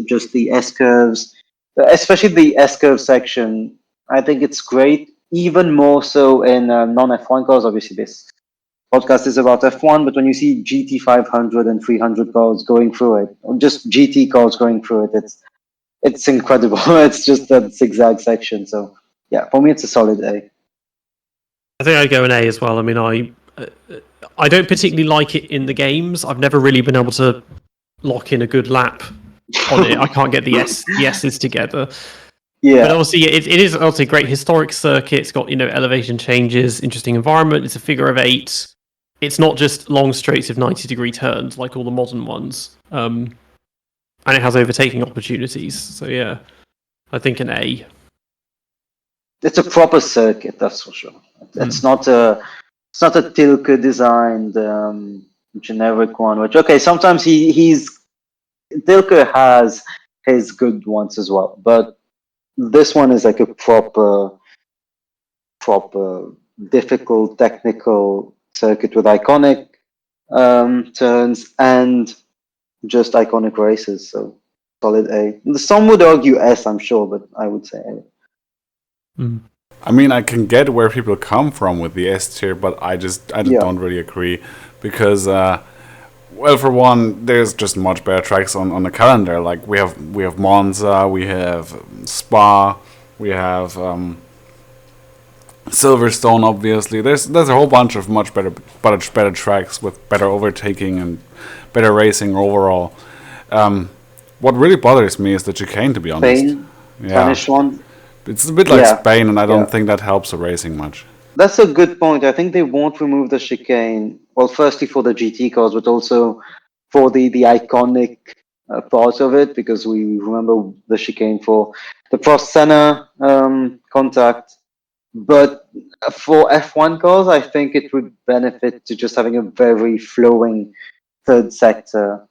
[SPEAKER 2] just the S curves, especially the S curve section. I think it's great. Even more so in non F1 cars. Obviously, this podcast is about F1, but when you see GT 500 and 300 cars going through it, or just GT cars going through it, it's incredible. It's just that zigzag section. So yeah, for me, it's a solid A.
[SPEAKER 1] I think I'd go an A as well. I mean, I don't particularly like it in the games. I've never really been able to lock in a good lap on it. I can't get the S's together.
[SPEAKER 2] Yeah.
[SPEAKER 1] But obviously, it is obviously a great historic circuit. It's got, elevation changes, interesting environment. It's a figure of 8. It's not just long straights of 90-degree turns like all the modern ones. And it has overtaking opportunities. So yeah, I think an A.
[SPEAKER 2] It's a proper circuit, that's for sure. It's not a Tilke designed generic one. Which, okay, sometimes Tilke has his good ones as well, but this one is like a proper difficult technical circuit with iconic turns and just iconic races. So solid A. Some would argue S, I'm sure, but I would say A.
[SPEAKER 3] I mean, I can get where people come from with the S tier, but I don't really agree. because well, for one, there's just much better tracks on the calendar. Like we have Monza, we have Spa, we have Silverstone. Obviously, there's a whole bunch of much better tracks with better overtaking and better racing overall. What really bothers me is the chicane, to be honest.
[SPEAKER 2] Spain,
[SPEAKER 3] Yeah,
[SPEAKER 2] Spanish one.
[SPEAKER 3] it's a bit like
[SPEAKER 2] Yeah,
[SPEAKER 3] Spain, and I don't
[SPEAKER 2] yeah.
[SPEAKER 3] think that helps the racing much.
[SPEAKER 2] That's a good point. I think they won't remove the chicane. Well, firstly for the GT cars, but also for the iconic part of it, because we remember the chicane for the Prost Senna contact. But for F1 cars, I think it would benefit to just having a very flowing third sector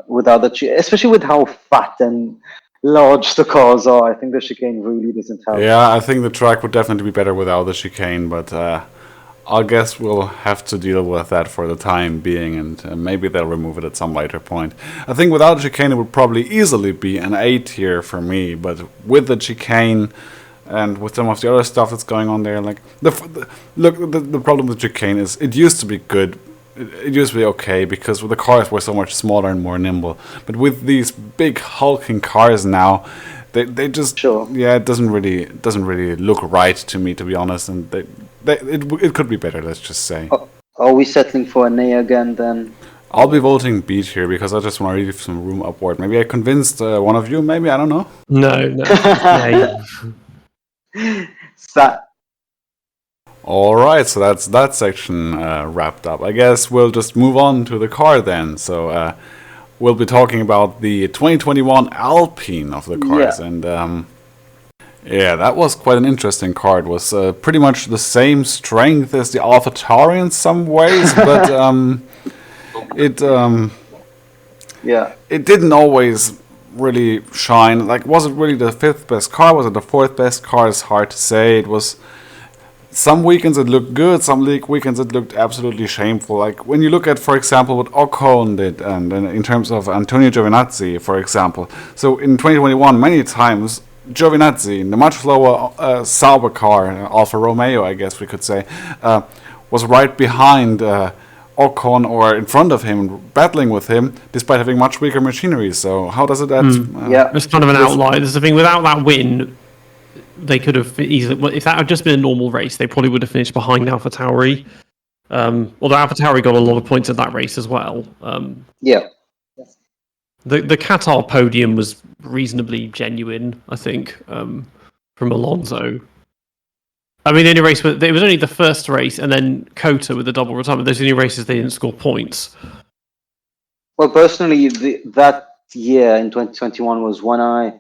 [SPEAKER 2] without especially with how fat and large the cars are. I think the chicane really doesn't help.
[SPEAKER 3] Yeah, I think the track would definitely be better without the chicane, but I guess we'll have to deal with that for the time being, and maybe they'll remove it at some later point. I think without the chicane, it would probably easily be an A tier for me, but with the chicane and with some of the other stuff that's going on there, like the problem with chicane is it used to be good. It used to be okay because the cars were so much smaller and more nimble, but with these big hulking cars now, they just
[SPEAKER 2] Sure.
[SPEAKER 3] yeah, it doesn't really look right to me, to be honest, and it could be better. Let's just say.
[SPEAKER 2] Are we settling for an A again then?
[SPEAKER 3] I'll be voting B here because I just want to leave some room upward. Maybe I convinced one of you. Maybe I don't know.
[SPEAKER 1] No. Yeah.
[SPEAKER 3] All right, so that's that section wrapped up. I guess we'll just move on to the car then. So we'll be talking about the 2021 Alpine of the cars,
[SPEAKER 2] Yeah.
[SPEAKER 3] and yeah, that was quite an interesting car. It was pretty much the same strength as the AlphaTauri in some ways, but it
[SPEAKER 2] Yeah.
[SPEAKER 3] it didn't always really shine. Like, was it really the fifth best car? Was it the fourth best car? It's hard to say. It was. Some weekends it looked good, some weekends it looked absolutely shameful. Like when you look at, for example, what Ocon did, and in terms of Antonio Giovinazzi, for example. So in 2021, many times Giovinazzi, in the much slower Sauber car, Alfa Romeo, I guess we could say, was right behind Ocon or in front of him, battling with him, despite having much weaker machinery. So how does it add?
[SPEAKER 2] Yeah.
[SPEAKER 1] It's kind of an outlier. There's the thing, without that win, they could have easily. Well, if that had just been a normal race, they probably would have finished behind AlphaTauri. Although AlphaTauri got a lot of points at that race as well.
[SPEAKER 2] Yeah.
[SPEAKER 1] The Qatar podium was reasonably genuine, I think, from Alonso. I mean, the only race it was only the first race, and then Cota with the double retirement. Those are the only races they didn't score points.
[SPEAKER 2] Well, personally, that year in 2021 was when I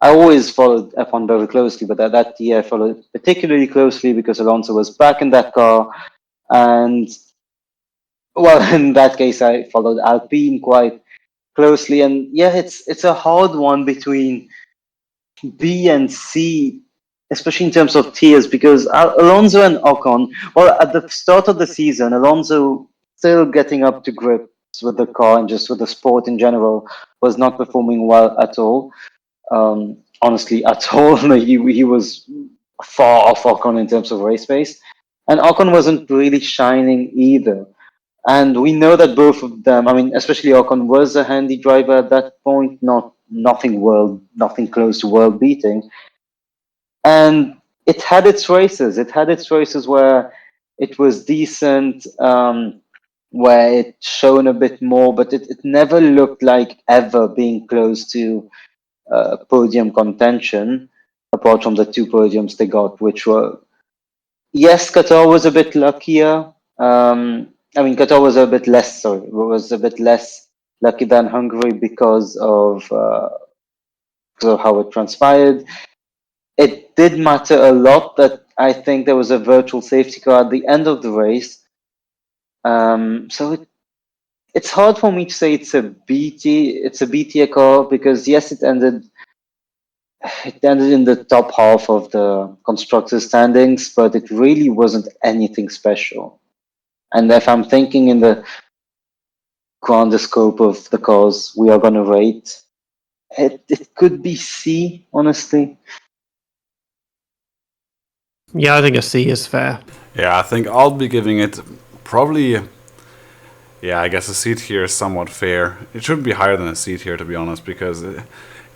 [SPEAKER 2] always followed F1 very closely, but that year I followed particularly closely because Alonso was back in that car. And, well, in that case, I followed Alpine quite closely. And yeah, it's a hard one between B and C, especially in terms of tiers, because Alonso and Ocon, well, at the start of the season, Alonso still getting up to grips with the car and just with the sport in general, was not performing well at all. Honestly, at all. He was far off Ocon in terms of race pace, and Ocon wasn't really shining either. And we know that both of them, I mean, especially Ocon, was a handy driver at that point, nothing close to world beating. And it had its races. It had its races where it was decent, where it shone a bit more, but it never looked like ever being close to podium contention, apart from the two podiums they got, which were, yes, Qatar was a bit luckier. I mean, Qatar was a bit less, sorry, was a bit less lucky than Hungary because of how it transpired. It did matter a lot that I think there was a virtual safety car at the end of the race. So it's hard for me to say it's a B tier car because yes, it ended in the top half of the constructors standings, but it really wasn't anything special. And if I'm thinking in the grander scope of the cars we are going to rate, it could be C, honestly.
[SPEAKER 1] Yeah, I think a C is fair.
[SPEAKER 3] Yeah, I think I'll be giving it probably Yeah, I guess a C tier is somewhat fair. It should be higher than a C tier, to be honest, because it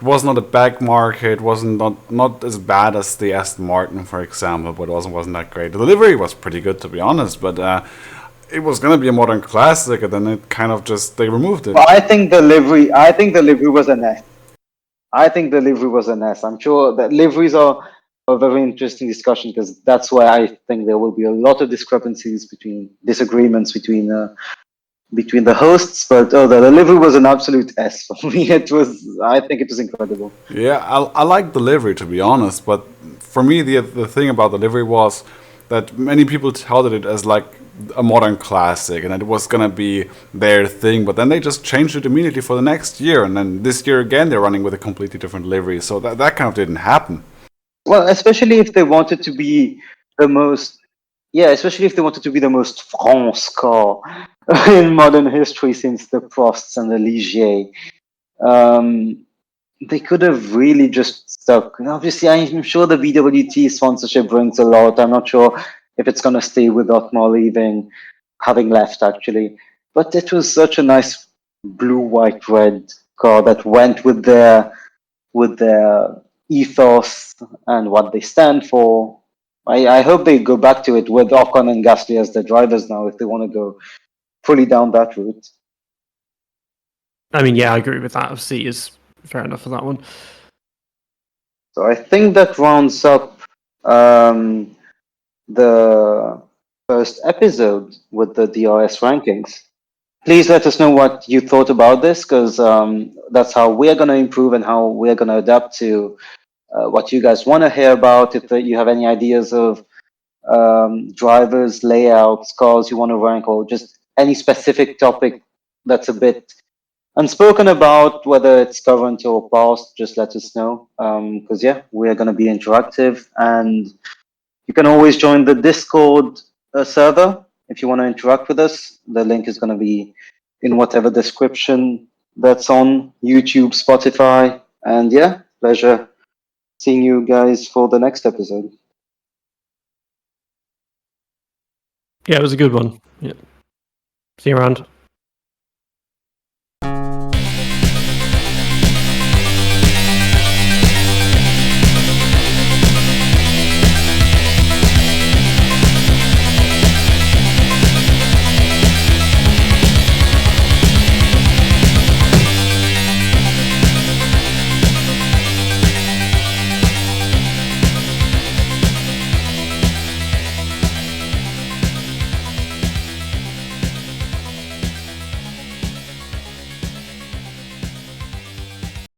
[SPEAKER 3] was not a back market. It wasn't not as bad as the Aston Martin, for example, but it wasn't that great. The delivery was pretty good, to be honest, but it was gonna be a modern classic, and then it kind of just they removed it.
[SPEAKER 2] Well, I think the livery was an S. I think the livery was an S. I'm sure that liveries are a very interesting discussion because that's where I think there will be a lot of disagreements between the hosts. But the livery was an absolute S for me. I think it was incredible.
[SPEAKER 3] Yeah, I like delivery, to be honest, but for me the thing about delivery was that many people touted it as like a modern classic and it was gonna be their thing, but then they just changed it immediately for the next year, and then this year again they're running with a completely different livery, so that kind of didn't happen.
[SPEAKER 2] Well, especially if they wanted to be the most, yeah, especially if they wanted to be the most France car in modern history since the Prosts and the Ligier. Um, they could have really just stuck. Obviously, I'm sure the VWT sponsorship brings a lot. I'm not sure if it's going to stay with Otmar having left actually. But it was such a nice blue, white, red car that went with their ethos and what they stand for. I hope they go back to it with Ocon and Gasly as the drivers now if they want to go fully down that route.
[SPEAKER 1] I mean, yeah, I agree with that. C is fair enough for that one.
[SPEAKER 2] So I think that rounds up the first episode with the DRS rankings. Please let us know what you thought about this because that's how we're going to improve and how we're going to adapt to what you guys want to hear about. If you have any ideas of drivers, layouts, cars you want to rank, or just any specific topic that's a bit unspoken about, whether it's current or past, just let us know. Because, yeah, we're going to be interactive. And you can always join the Discord server if you want to interact with us. The link is going to be in whatever description that's on YouTube, Spotify. And, yeah, pleasure seeing you guys for the next episode.
[SPEAKER 1] Yeah, it was a good one. Yeah. See you around.